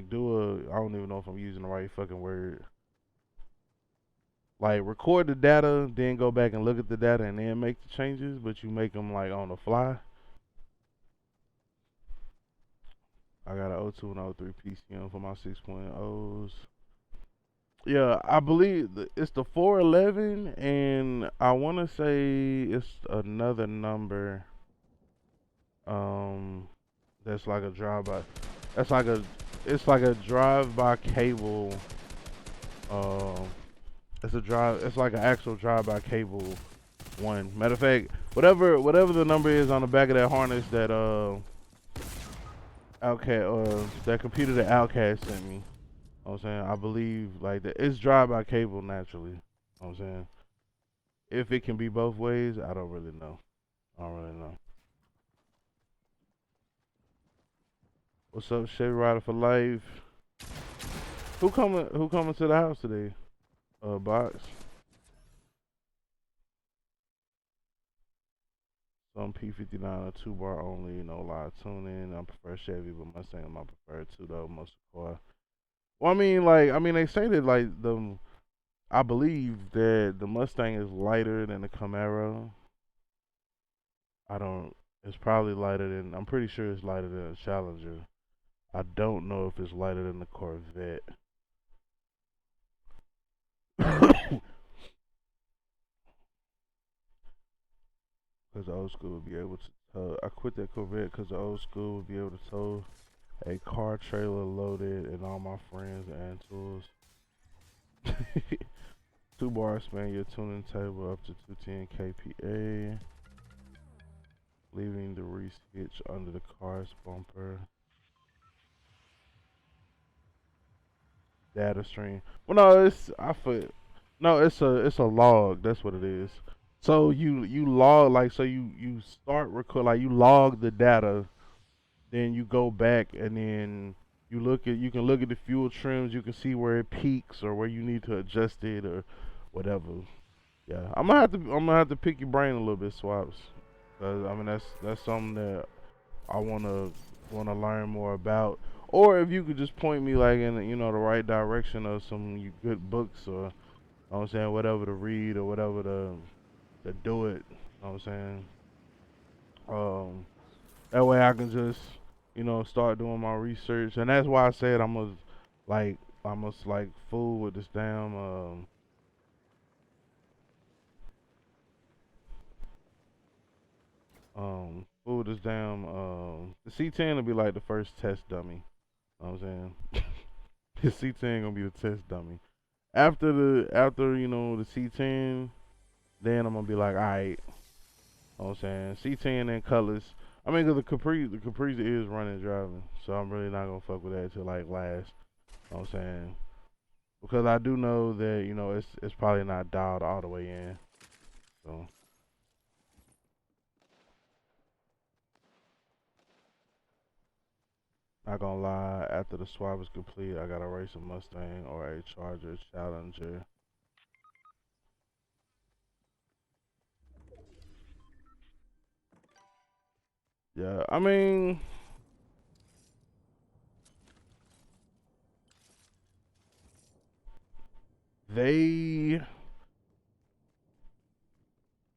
do a. I don't even know if I'm using the right fucking word. Like record the data, then go back and look at the data and then make the changes, but you make them like on the fly. I got an O2 and O3 PCM for my 6.0s. Yeah, I believe it's the 411, and I want to say it's another number. Um, that's like a drive by. That's like a. It's like a drive by cable. Um, it's a drive. It's like an actual drive by cable one. Matter of fact, whatever the number is on the back of that harness that that computer that Outcast sent me. You know what I'm saying? I believe like that it's drive by cable naturally. You know what I'm saying? If it can be both ways, I don't really know. I don't really know. What's up, Chevy Rider for life? Who coming to the house today? Box. Some P59 or two bar only, no live tuning. I prefer Chevy, but Mustang is my preferred two though, most car. Well, they say that like I believe that the Mustang is lighter than the Camaro. I don't. It's probably lighter than. I'm pretty sure it's lighter than a Challenger. I don't know if it's lighter than the Corvette. Because old school would be able to I quit that Corvette because the old school would be able to tow a car trailer loaded and all my friends and tools. 2 bar span your tuning table up to 210 kPa, leaving the reese hitch under the car's bumper. Data stream. Well, no, it's a log. That's what it is. So you log like so you start record like you log the data, then you go back and then you can look at the fuel trims. You can see where it peaks or where you need to adjust it or whatever. Yeah, I'm gonna have to pick your brain a little bit, swaps. 'Cause, I mean that's something that I wanna learn more about. Or if you could just point me like in the right direction of some good books or what I'm saying whatever to read or whatever to do it. What I'm saying. Um, that way I can just start doing my research, and that's why I said I must like fool with this damn fool with this damn the C10 will be like the first test dummy. Know what I'm saying. The C10 gonna be the test dummy. After the C10, then I'm gonna be like, alright, know what I'm saying? C10 and colors. I mean, 'cause the Capriza is running driving, so I'm really not gonna fuck with that till like last. Know what I'm saying? Because I do know that it's probably not dialed all the way in. So not gonna lie, after the swap is complete, I gotta race a Mustang or a Charger Challenger. Yeah, I mean, they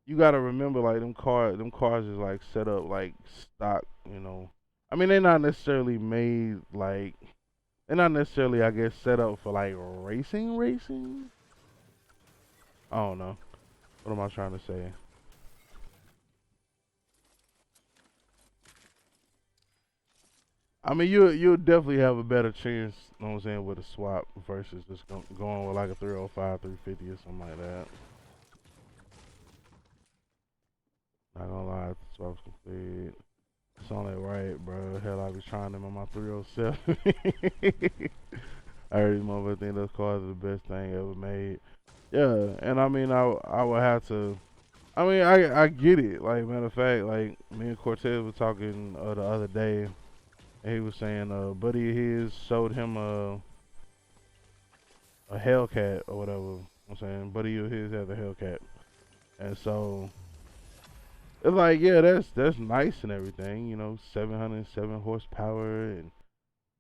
you gotta remember like them cars is like set up like stock. I mean they're not necessarily made like they're not necessarily I guess set up for like racing. I don't know. What am I trying to say? I mean you'll definitely have a better chance, you know what I'm saying, with a swap versus just going with like a 305, 350 or something like that. Not gonna lie, if the swap's complete. It's only right, bro. Hell, I be trying them on my 307. I heard these motherfuckers think those cars are the best thing ever made. Yeah, and I mean, I would have to. I mean, I get it. Like matter of fact, like me and Cortez were talking the other day, and he was saying buddy of his showed him a Hellcat or whatever. I'm saying buddy of his has a Hellcat, and so it's like yeah, that's nice and everything. 707 horsepower and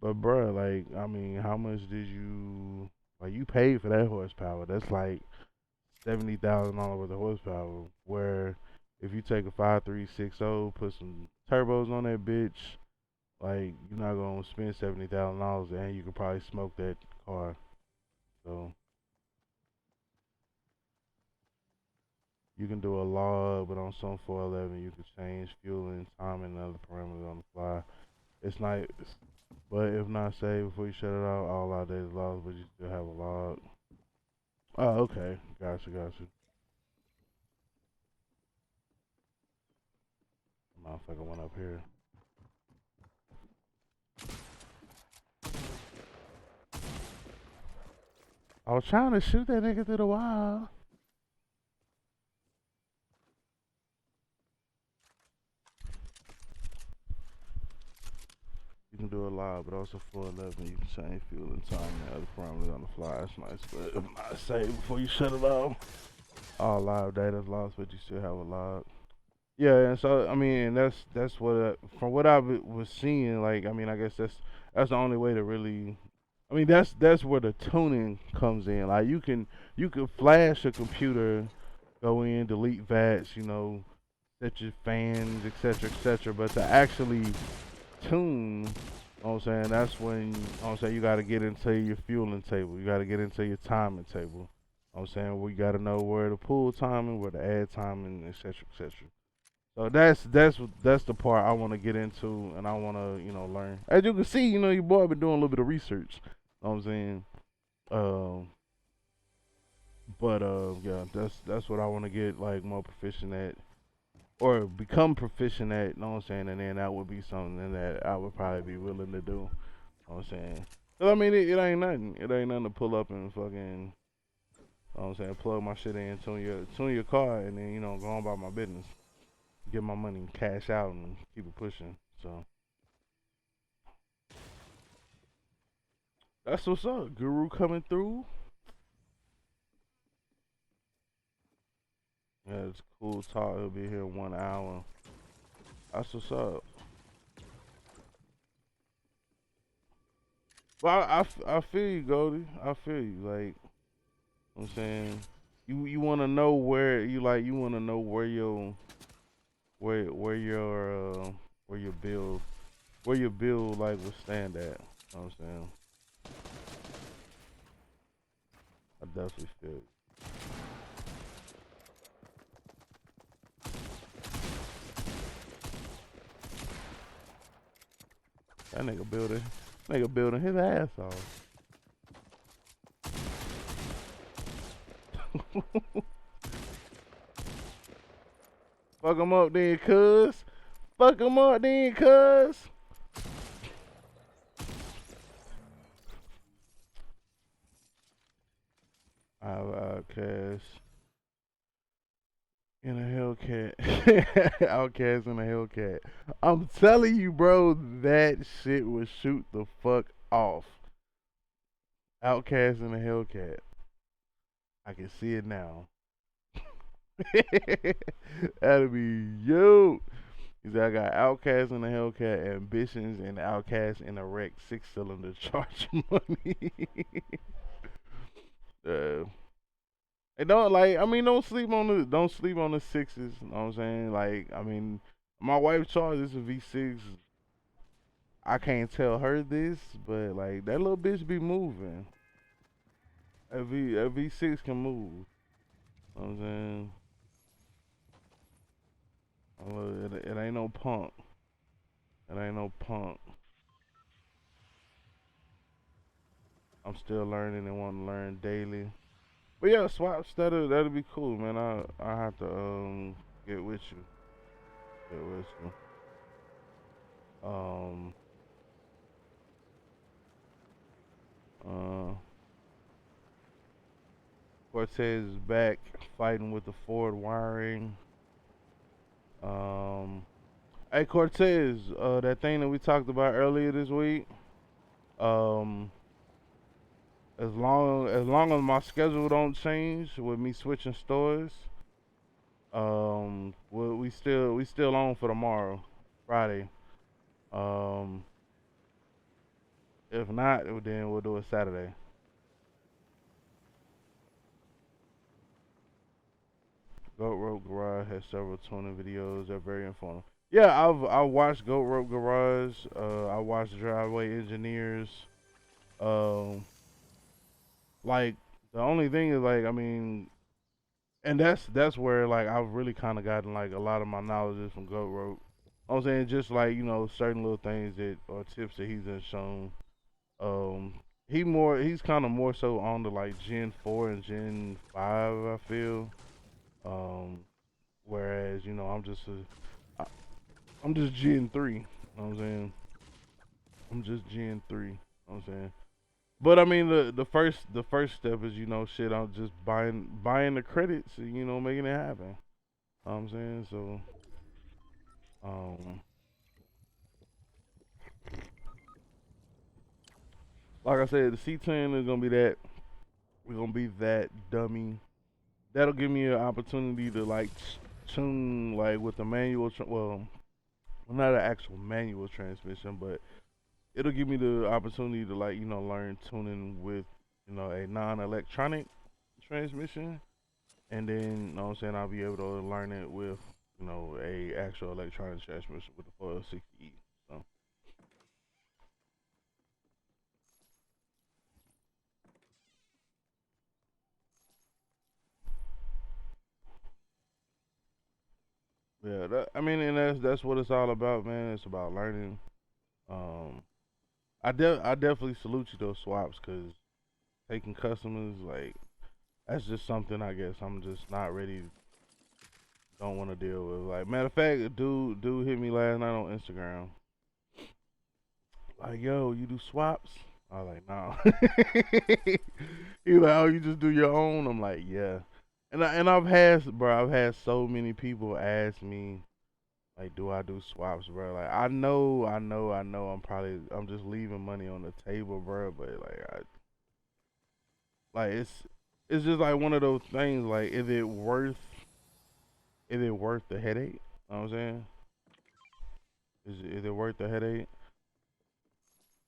but bruh, like I mean, how much did you like? You paid for that horsepower. That's like $70,000 worth of horsepower. Where if you take a 5360, put some turbos on that bitch, like you're not gonna spend $70,000, and you could probably smoke that car. So you can do a log, but on some 411 you can change fuel and time and other parameters on the fly. It's nice, but if not saved before you shut it off, all our days lost, but you still have a log. Oh, okay, gotcha. Motherfucker went up here. I was trying to shoot that nigga through the wall. You can do it live, but also 411. You can change fuel and time and other parameters on the fly. That's nice, but if not saved before you shut it off, all live data's lost, but you still have a log. Yeah, and so I mean, that's what from what I was seeing. Like, I mean, I guess that's the only way to really. I mean, that's where the tuning comes in. Like, you can flash a computer, go in, delete VATs, set your fans, etc. But to actually tune, you know what I'm saying, that's when I'm saying you got to get into your fueling table. You got to get into your timing table. You know what I'm saying we got to know where to pull timing, where to add timing, etc. So that's the part I want to get into, and I want to learn. As you can see, your boy been doing a little bit of research. Know what I'm saying? Um, but yeah, that's what I want to get like more proficient at, or become proficient at. Know what I'm saying? And then that would be something that I would probably be willing to do. Know what I'm saying? 'Cause I mean, it ain't nothing. It ain't nothing to pull up and fucking. Know what I'm saying? Plug my shit in, tune your car, and then go on about my business. Get my money, cash out, and keep it pushing. So that's what's up. Guru coming through. Yeah, it's cool talk. He'll be here in 1 hour. That's what's up. Well, I feel you, Goldie. I feel you. Like I'm saying, you want to know where you want to know where your where your where your bill like would stand at. You know what I'm saying? I definitely feel you. That nigga building his ass off. Fuck him up then, cuz. Fuck him up then, cuz. Outcast in a Hellcat. Outcast in a Hellcat. I'm telling you, bro, that shit would shoot the fuck off. Outcast in a Hellcat. I can see it now. That'll be yo. He said, I got Outcast in a Hellcat, Ambitions, and Outcast in a wreck 6-cylinder charge money. uh, and don't sleep on the sixes. You know what I'm saying? Like, I mean, my wife charged this a V6. I can't tell her this, but like that little bitch be moving. That V6 can move. You know what I'm saying? It ain't no punk. It ain't no punk. I'm still learning and want to learn daily. But yeah, swaps that'll be cool, man. I have to get with you. Get with you. Uh Cortez is back fighting with the Ford wiring. Um Hey Cortez, that thing that we talked about earlier this week. Um as long as my schedule don't change with me switching stores, we still on for tomorrow, Friday. Um if not, then we'll do it Saturday. Goat Rope Garage has several tuning videos. They're very informative. Yeah, I watched Goat Rope Garage. I watched Driveway Engineers. Um, like the only thing is like I mean, and that's where like I've really kind of gotten like a lot of my knowledge is from Goat Rope. I'm saying just like certain little things that or tips that he's been shown. Um, he's kind of more so on the like Gen 4 and Gen 5. I feel. Um, whereas I'm just Gen 3. You know what I'm saying? I'm just Gen 3. You know what I'm saying? But I mean the first step is shit. I'm just buying the credits and making it happen. You know what I'm saying? So um like I said, the C10 is gonna be that. We're gonna be that dummy. That'll give me an opportunity to like tune like with the manual. Well, not an actual manual transmission, but it'll give me the opportunity to like learn tuning with a non-electronic transmission, and then you know what I'm saying I'll be able to learn it with a actual electronic transmission with the 460E. So yeah, I mean, and that's what it's all about, man. It's about learning. Um, I definitely salute you those swaps, cause taking customers like that's just something I guess I'm just not ready. Don't want to deal with. Like matter of fact, a dude hit me last night on Instagram. Like, yo, you do swaps? I was like, no. He like, oh, you just do your own? I'm like, yeah. I've had so many people ask me, like, do I do swaps, bro? Like, I'm just leaving money on the table, bro. But like, it's just like one of those things. Like, is it worth the headache? You know what I'm saying? Is it worth the headache?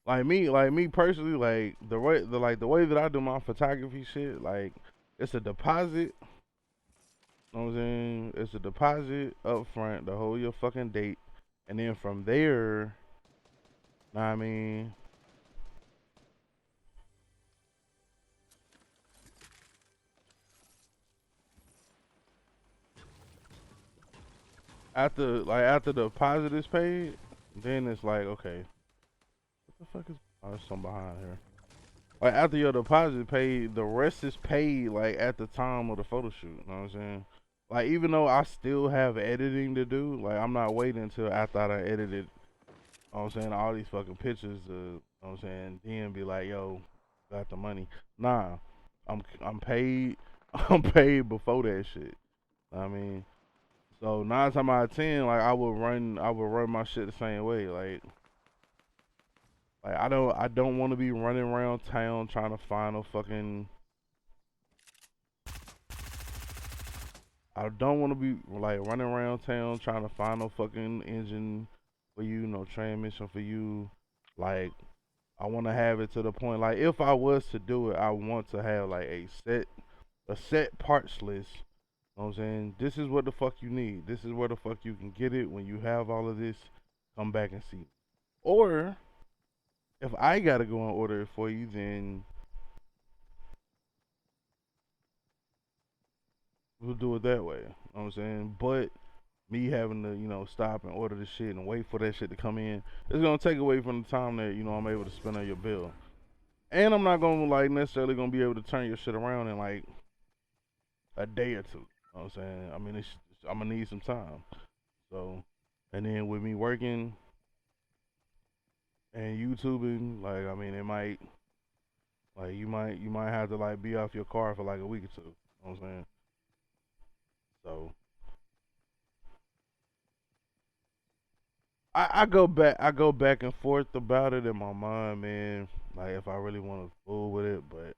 Like me personally, like the way that I do my photography shit, like it's a deposit. You know what I'm saying? It's a deposit up front to hold your fucking date, and then from there, know what I mean, after the deposit is paid, then it's like okay, what the fuck is oh, there's some behind here. Like after your deposit paid, the rest is paid like at the time of the photo shoot. You know what I'm saying? Like even though I still have editing to do, like I'm not waiting until after I done edited. You know what I'm saying, all these fucking pictures. You know what I'm saying, then be like, yo, got the money. Nah, I'm paid. I'm paid before that shit. I mean, so 9 times out of 10, like I would run my shit the same way. Like I don't want to be running around town trying to find a fucking. I don't want to be like running around town trying to find no fucking engine for you, no transmission for you. Like I want to have it to the point. Like if I was to do it, I want to have like a set parts list. You know what I'm saying? This is what the fuck you need. This is where the fuck you can get it. When you have all of this, come back and see. Or if I gotta go and order it for you, then we'll do it that way. You know what I'm saying? But me having to, stop and order the shit and wait for that shit to come in, it's gonna take away from the time that, I'm able to spend on your bill. And I'm not gonna like necessarily gonna be able to turn your shit around in like a day or two. You know what I'm saying? I mean, I'm gonna need some time. So, and then with me working and YouTubing, like, I mean, it might, like, you might have to like be off your car for like a week or two. You know what I'm saying? So, I go back and forth about it in my mind, man. Like, if I really want to fool with it, but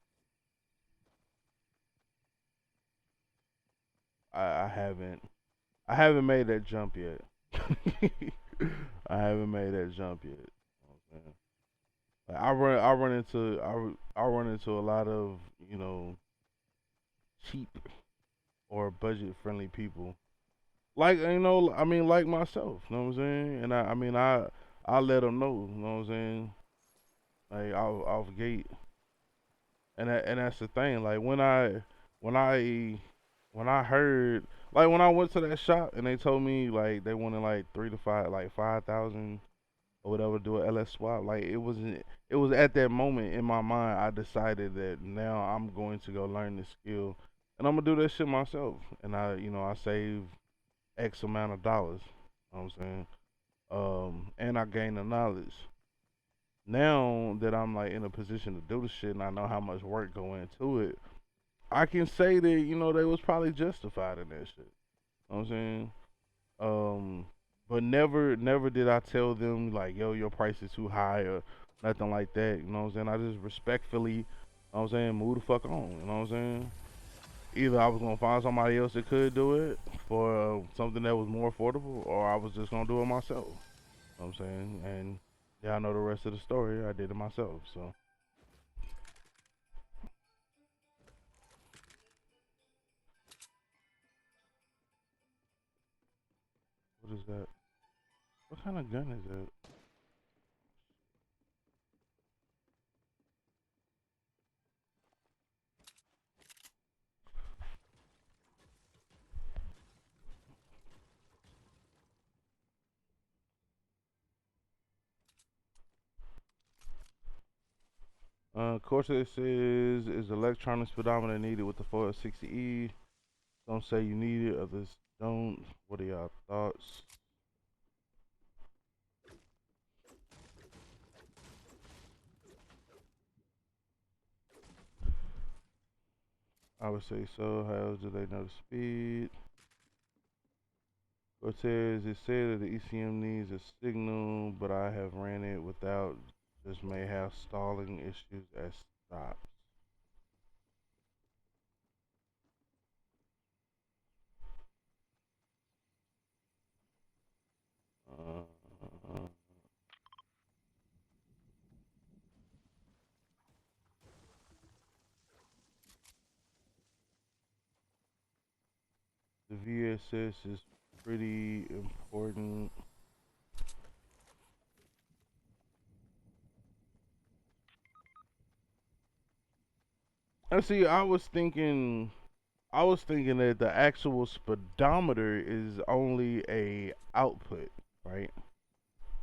I haven't, I haven't made that jump yet. I haven't made that jump yet. You know what I'm saying? Like I run into a lot of cheap or budget friendly people. Like I mean, like myself. You know what I'm saying? And I mean, I let them know. You know what I'm saying? Like off gate, and that's the thing. Like when I when I heard like when I went to that shop and they told me like they wanted like 3 to 5 like 5,000 or whatever do a LS swap. Like it was at that moment in my mind I decided that now I'm going to go learn this skill and I'm gonna do that shit myself. And I save X amount of dollars. You know what I'm saying? And I gain the knowledge. Now that I'm like in a position to do the shit and I know how much work go into it, I can say that, they was probably justified in that shit. You know what I'm saying? Um, but never did I tell them like, yo, your price is too high or nothing like that. You know what I'm saying? I just respectfully, you know what I'm saying, move the fuck on. You know what I'm saying? Either I was gonna find somebody else that could do it for something that was more affordable, or I was just gonna do it myself. You know what I'm saying? And yeah, I know the rest of the story. I did it myself. So what is that? What kind of gun is that? Corsair says, is electronic speedometer needed with the 460E? Some say you need it, others don't. What are y'all thoughts? I would say so. How else do they know the speed? Cortez, it said that the ECM needs a signal, but I have ran it without. Just may have stalling issues at stops. Uh, the VSS is pretty important. And see, I was thinking that the actual speedometer is only a output, right?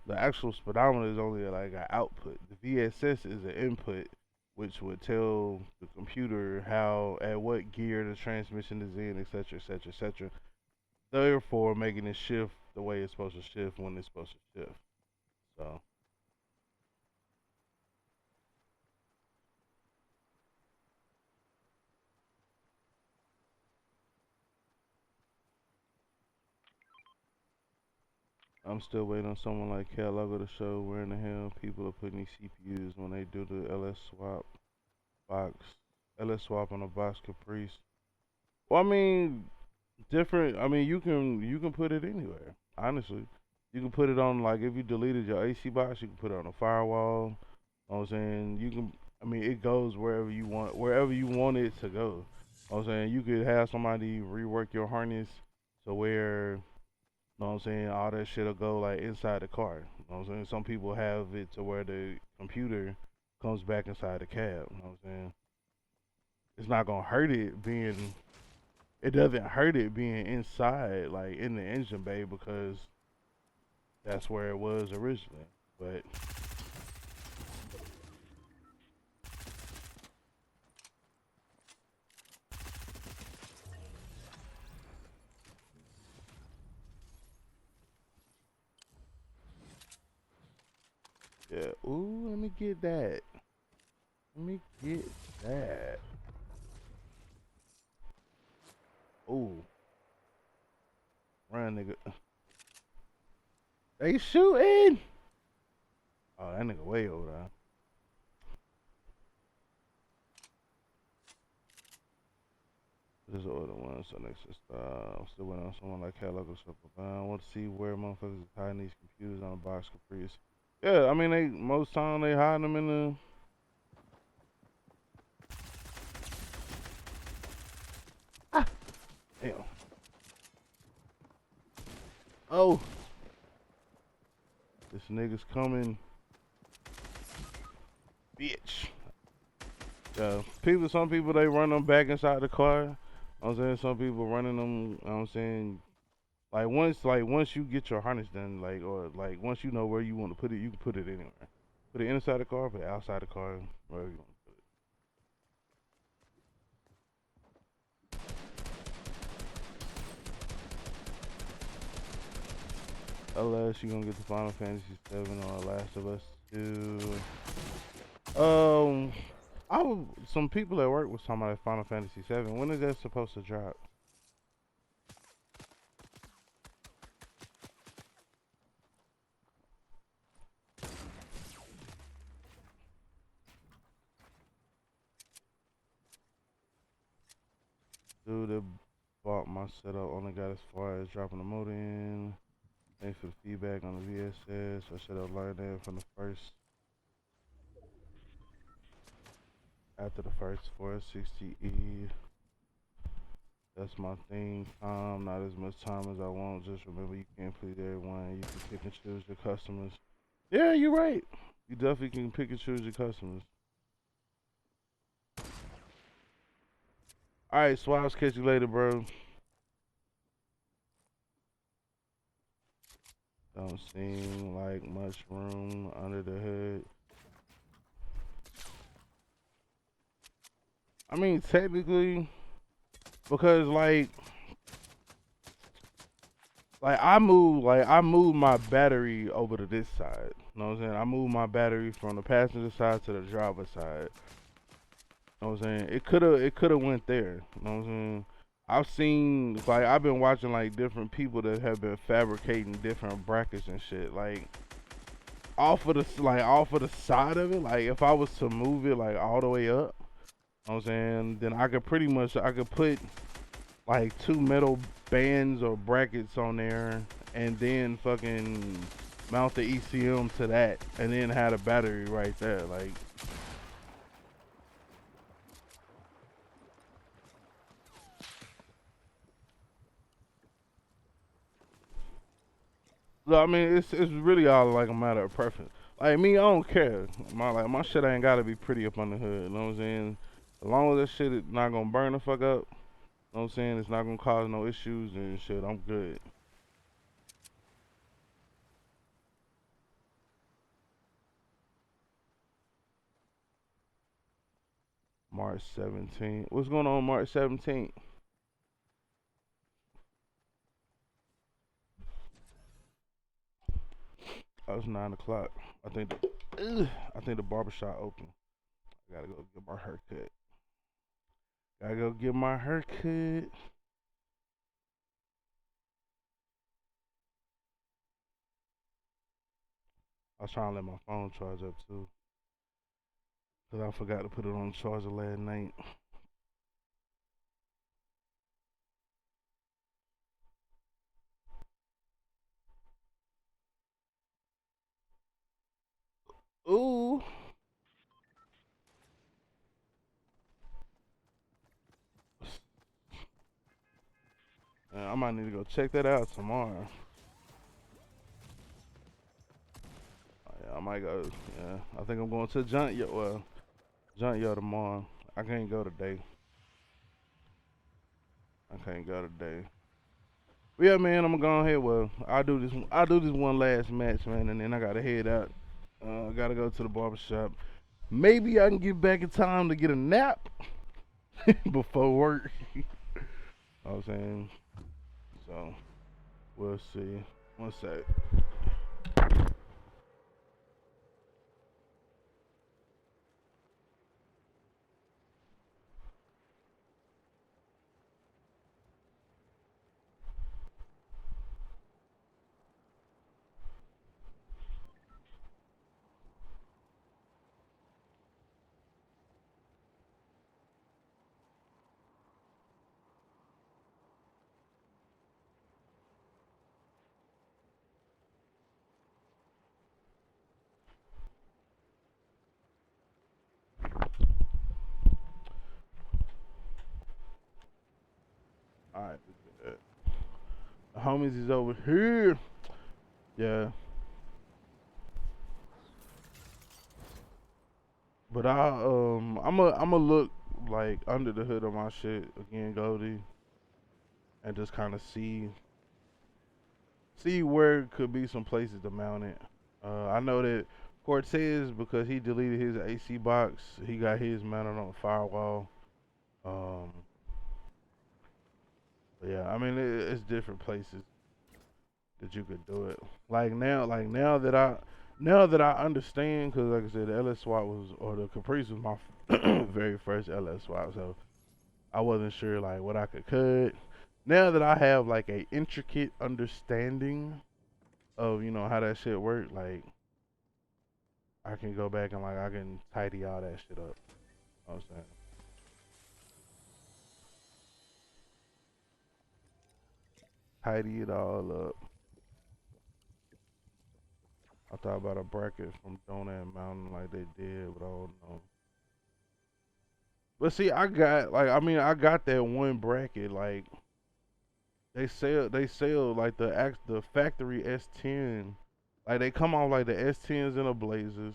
The actual speedometer is only like an output. The VSS is an input, which would tell the computer how at what gear the transmission is in, etc., etc., etc. Therefore, making it shift the way it's supposed to shift when it's supposed to shift. So I'm still waiting on someone like Cal Logo to show where in the hell people are putting these CPUs when they do the box, LS swap on a box Caprice. Well, I mean, different. I mean, you can put it anywhere. Honestly, you can put it on like if you deleted your AC box, you can put it on a firewall. You know what I'm saying you can. I mean, it goes wherever you want it to go. You know what I'm saying you could have somebody rework your harness to where know what I'm saying? All that shit'll go like inside the car. You know what I'm saying? Some people have it to where the computer comes back inside the cab. You know what I'm saying? It's not gonna hurt it being. It doesn't hurt it being inside, like in the engine bay, because that's where it was originally. But yeah, ooh, let me get that. Let me get that. Ooh, run, nigga. They shooting. Oh, that nigga way over there. This is order one, so next is I'm still waiting on someone like Cat Local Shop. I want to see where motherfuckers is hiding these computers on a box Caprice. Yeah, I mean they most time they hide them in the. Ah, damn. Oh, this nigga's coming, bitch. Yeah, some people they run them back inside the car. You know what I'm saying some people running them. You know what I'm saying like once you get your harness done, like or like once you know where you want to put it, you can put it anywhere. Put it inside the car, put it outside the car, wherever you want. Unless you're gonna get the Final Fantasy 7 or Last of Us 2. Um, some people at work was talking about Final Fantasy 7. When is that supposed to drop? Dude that bought my setup only got as far as dropping the motor in. Thanks for the feedback on the VSS. I should have learned that from the first, after the first 460E. That's my thing. Not as much time as I want. Just remember, you can't please everyone. You can pick and choose your customers. Yeah, you're right. You definitely can pick and choose your customers. All right, Swaps. Catch you later, bro. Don't seem like much room under the hood. I mean, technically, because I moved my battery over to this side. You know what I'm saying? I moved my battery from the passenger side to the driver's side. You know what I'm saying? It coulda went there. You know what I'm saying? I've seen I've been watching like different people that have been fabricating different brackets and shit. Like off of the side of it, like if I was to move it like all the way up, you know what I'm saying, then I could put like two metal bands or brackets on there and then fucking mount the ECM to that and then have a battery right there. Like, I mean, it's really all like a matter of preference. Like me, I don't care. My shit ain't gotta be pretty up on the hood. You know what I'm saying? As long as that shit is not gonna burn the fuck up. You know what I'm saying? It's not gonna cause no issues and shit. I'm good. March 17th. What's going on March 17th? Oh, it's 9 o'clock. I think I think the barbershop open. I gotta go get my haircut. Gotta go get my haircut. I was trying to let my phone charge up too, cause I forgot to put it on the charger last night. Ooh, I might need to go check that out tomorrow. Yeah, I might go. Yeah, I think I'm going to the junkyard. Well, junkyard tomorrow. I can't go today. I can't go today. But yeah, man, I'm gonna go ahead. Well, I'll do this. I'll do this one last match, man, and then I gotta head out. I gotta go to the barbershop. Maybe I can get back in time to get a nap before work. You know what I'm saying? So we'll see. One sec. All right. The homies is over here. Yeah. But I'm a look like under the hood of my shit again, Goldie, and just kind of see where it could be some places to mount it. I know that Cortez, because he deleted his AC box, he got his mounted on the firewall. Um, but yeah, I mean it's different places that you could do it. Like now that I understand, because like I said, the LS swap was or the Caprice was my very first LS swap, so I wasn't sure like what I could cut. Now that I have like a intricate understanding of how that shit work, like I can go back and like I can tidy all that shit up. You know what I'm saying? Tidy it all up. I thought about a bracket from Donut Mountain like they did, but I don't know. But see, I got that one bracket. Like they sell like the factory S10. Like they come out like the S10s and the Blazers. You know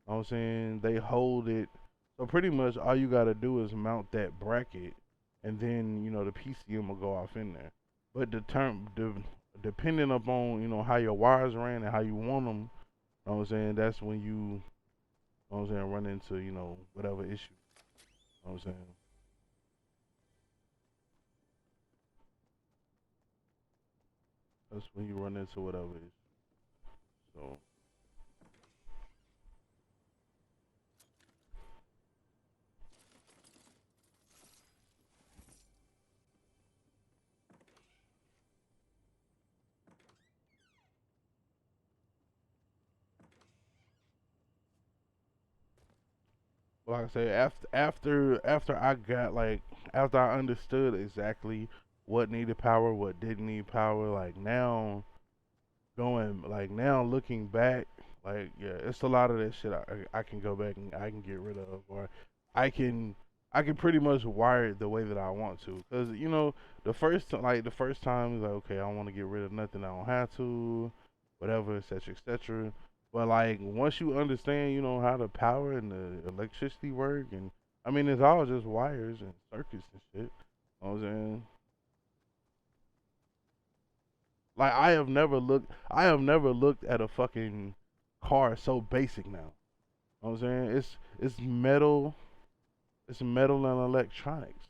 what I'm saying? They hold it. So pretty much all you gotta do is mount that bracket, and then the PCM will go off in there. But depending upon how your wires ran and how you want them, you know what I'm saying, that's when you know what I'm saying, run into whatever issue. You know what I'm saying? That's when you run into whatever it is. So, like I say, after I got like after I understood exactly what needed power, what didn't need power, like now going like now looking back, like yeah, it's a lot of that shit I can go back and I can get rid of, or I can I can pretty much wire it the way that I want to, cause you know the first time is like okay I want to get rid of nothing I don't have to, whatever etc etc. But like once you understand you know how the power and the electricity work and I mean it's all just wires and circuits and shit. You know what I'm saying? Like I have never looked at a fucking car so basic now. You know what I'm saying? It's metal and electronics.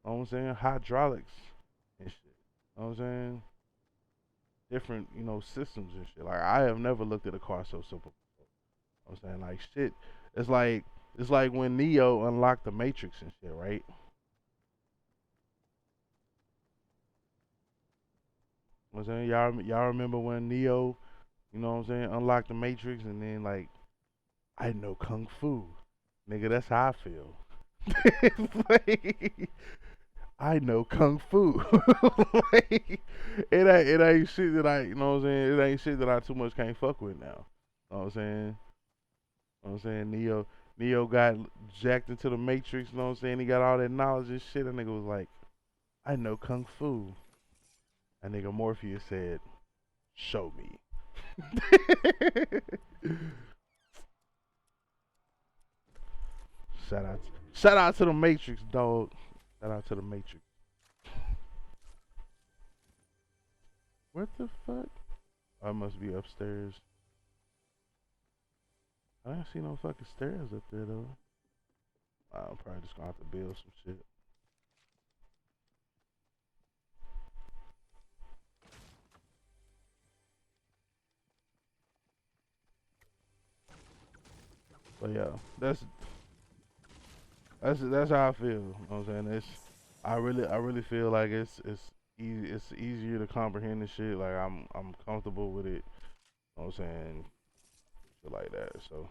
You know what I'm saying? Hydraulics and shit. You know what I'm saying? Different, you know, systems and shit. Like I have never looked at a car so simple. You know what I'm saying? Like shit. It's like it's like when Neo unlocked the Matrix and shit, right? You know what I'm saying? Y'all remember when Neo, you know what I'm saying, unlocked the Matrix and then like I know kung fu. Nigga, that's how I feel. Like, I know kung fu. Like, it ain't shit that I you know what I'm saying. It ain't shit that I too much can't fuck with now. You know what I'm saying. You know what I'm saying Neo got jacked into the Matrix. You know what I'm saying. He got all that knowledge and shit. That nigga was like, I know kung fu. That nigga Morpheus said, show me. shout out, shout out to the Matrix, dog. Shout out to the Matrix. What the fuck? I must be upstairs. I didn't see no fucking stairs up there though. I'm probably just gonna have to build some shit. But yeah, that's how I feel. You know what I'm saying? I really feel like it's easier to comprehend this shit. Like I'm comfortable with it. You know what I'm saying? Shit like that. So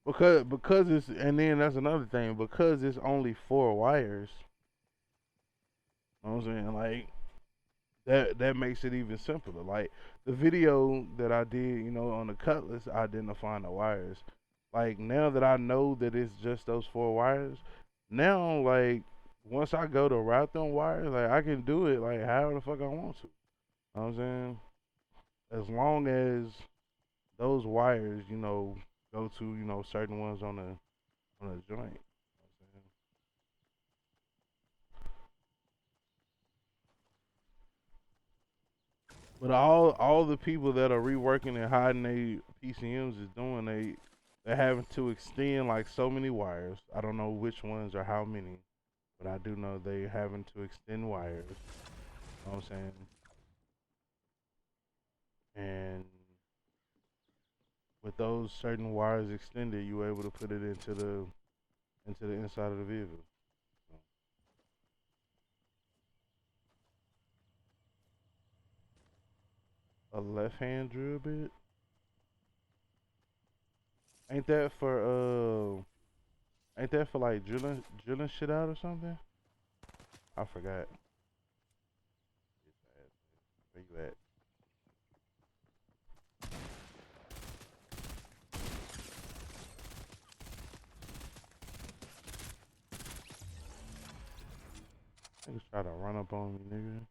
because it's and then that's another thing because it's only four wires. You know what I'm saying? Like that makes it even simpler. Like the video that I did, you know, on the Cutlass, identifying the wires. Like now that I know that it's just those four wires, now like once I go to route them wires, like I can do it like however the fuck I want to. You know what I'm saying? As long as those wires, you know, go to, you know, certain ones on the joint. You know what I'm saying? But all the people that are reworking and hiding their PCMs is doing they're having to extend like so many wires. I don't know which ones or how many, but I do know they having to extend wires. You know what I'm saying? And with those certain wires extended, you were able to put it into the inside of the vehicle. A left hand drill bit? Ain't that for ain't that for like drilling shit out or something? I forgot. Where you at? Niggas try to run up on me, nigga.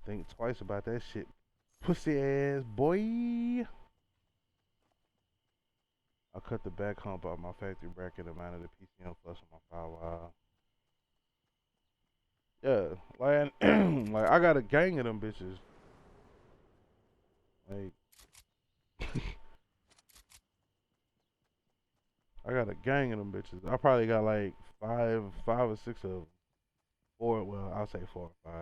Think twice about that shit. Pussy ass boy. I cut the back hump out my factory bracket and mounted the PCM plus on my firewall. Yeah, like like I got a gang of them bitches. Like I got a gang of them bitches. I probably got like five or six of them. Four, well, I'll say 4 or 5.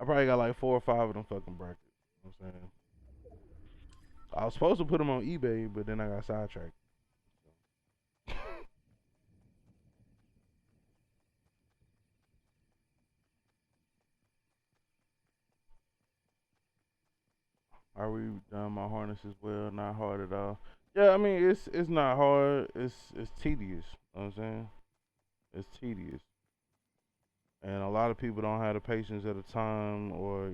I probably got like 4 or 5 of them fucking brackets. You know what I'm saying? I was supposed to put them on eBay, but then I got sidetracked. I redone my harness as well. Not hard at all. Yeah, I mean it's not hard. It's tedious. You know what I'm saying? It's tedious, and a lot of people don't have the patience at the time, or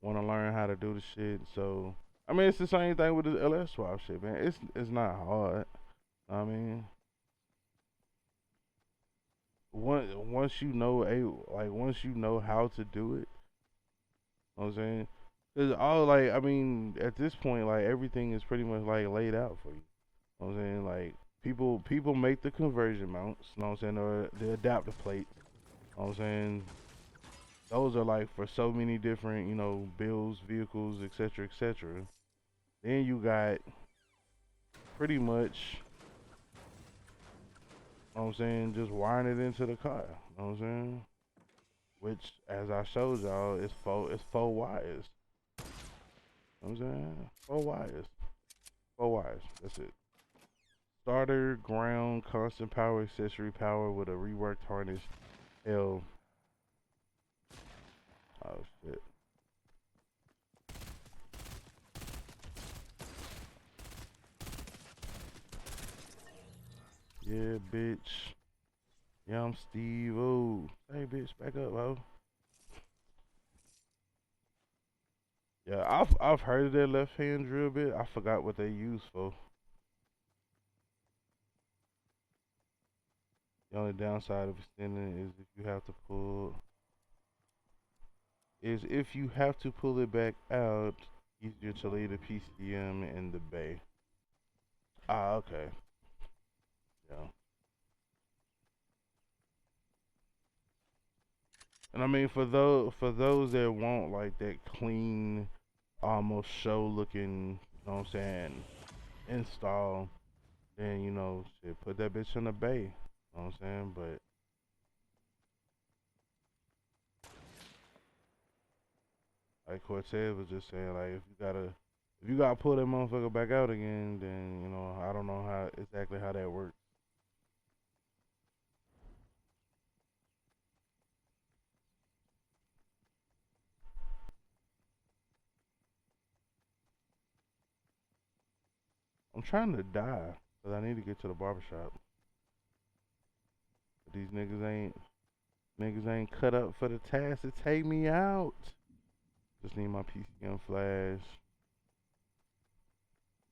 want to learn how to do the shit. So I mean, it's the same thing with the LS swap shit, man. It's not hard. I mean, once you know once you know how to do it, you know what I'm saying? Cause all I mean, at this point, like everything is pretty much like laid out for you. You know what I'm saying? Like people make the conversion mounts, you know what I'm saying, or the adapter plates. You know what I'm saying? Those are like for so many different, builds, vehicles, etc., etc. Then you got pretty much, you know what I'm saying, just wiring it into the car. You know what I'm saying? Which, as I showed y'all, it's four wires. You know what I'm saying? Four wires. Four wires. That's it. Starter, ground, constant power, accessory power with a reworked harness. L. Oh shit. Yeah, bitch. Yeah, I'm Steve. Oh, hey, bitch, back up, bro. Yeah, I've heard of that left hand drill bit. I forgot what they use for. The only downside of extending is if you have to pull it back out, easier to lay the PCM in the bay. Ah, okay. Yeah. And I mean, for those that want like that clean, almost show looking, you know what I'm saying, install, then shit, put that bitch in the bay. You know what I'm saying? But like Cortez was just saying, like if you gotta pull that motherfucker back out again, then I don't know how exactly how that works. I'm trying to die, but I need to get to the barbershop. But these niggas ain't cut up for the task to take me out. Just need my PCM flash.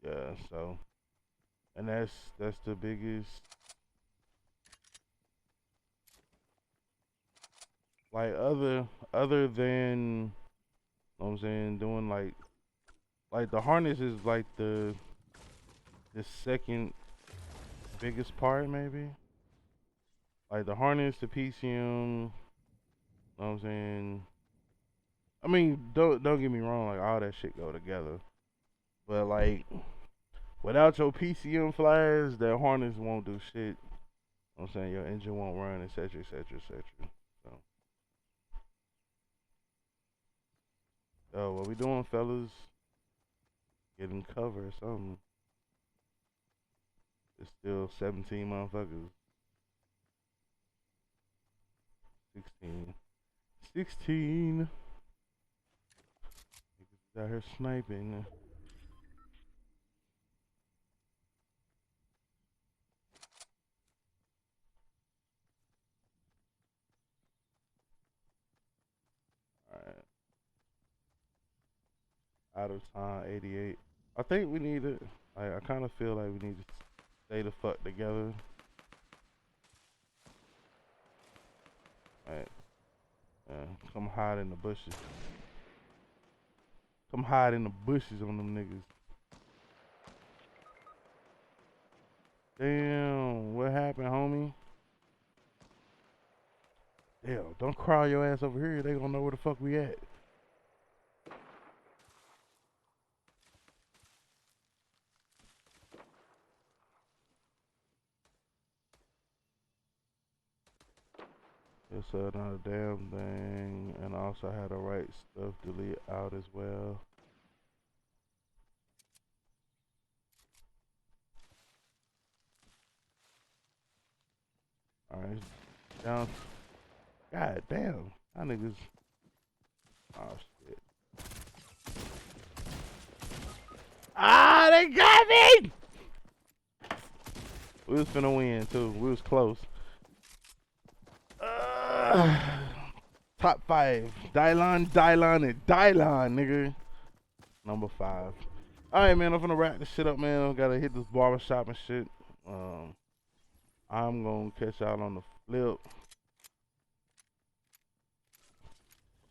Yeah, so and that's the biggest, like, other than, what I'm saying, doing like the harness is like the second biggest part, maybe. Like the harness, the PCM, what I'm saying. I mean, don't get me wrong, like all that shit go together. But like without your PCM flash, that harness won't do shit. You know what I'm saying, your engine won't run, etc., etc., etc. So, what we doing, fellas? Getting cover or something. It's still 17 motherfuckers. 16. 16. Niggas out here sniping. Alright. Out of time, 88. I think we need it. I kind of feel like we need to stay the fuck together. Alright. Come hide in the bushes. Come hide in the bushes on them niggas. Damn, what happened, homie? Damn, don't crawl your ass over here. They gonna know where the fuck we at. It's not a damn thing. And also had to write stuff delete out as well. Alright, down. God damn. That niggas. Oh shit. Ah, they got me! We was finna win too. We was close. Top 5. Dylon, nigga. Number 5. Alright, man. I'm finna wrap this shit up, man. I gotta hit this barbershop and shit. I'm gonna catch y'all on the flip.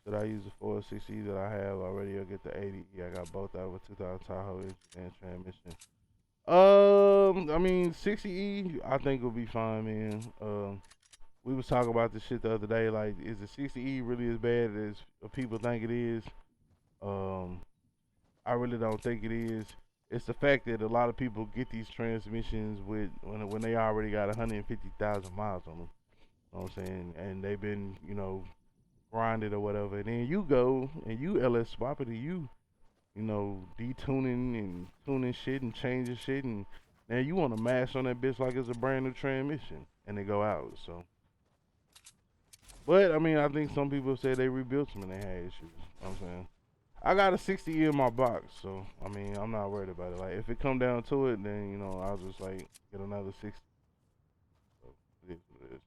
That I use the 460 that I have already. I'll get the 80. I got both out of a 2000 Tahoe engine and transmission. I mean, 60E, I think will be fine, man. We was talking about this shit the other day. Like, is the 60E really as bad as people think it is? I really don't think it is. It's the fact that a lot of people get these transmissions with when they already got 150,000 miles on them. You know what I'm saying? And they've been, grinded or whatever. And then you go and you LS swap it, and detuning and tuning shit and changing shit, and now you want to mash on that bitch like it's a brand new transmission, and they go out. So, but I mean, I think some people say they rebuilt them and they had issues. You know what I'm saying? I got a 60 in my box, so I mean, I'm not worried about it. Like, if it come down to it, then I'll just like get another 60. So, it is what it is.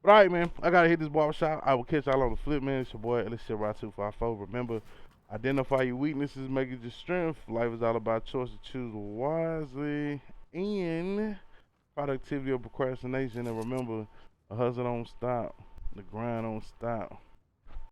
But alright, man, I gotta hit this barbershop. I will catch y'all on the flip, man. It's your boy Lscr 254. Remember, identify your weaknesses, make it your strength. Life is all about choice to choose wisely and productivity or procrastination. And remember, the hustle don't stop, the grind don't stop.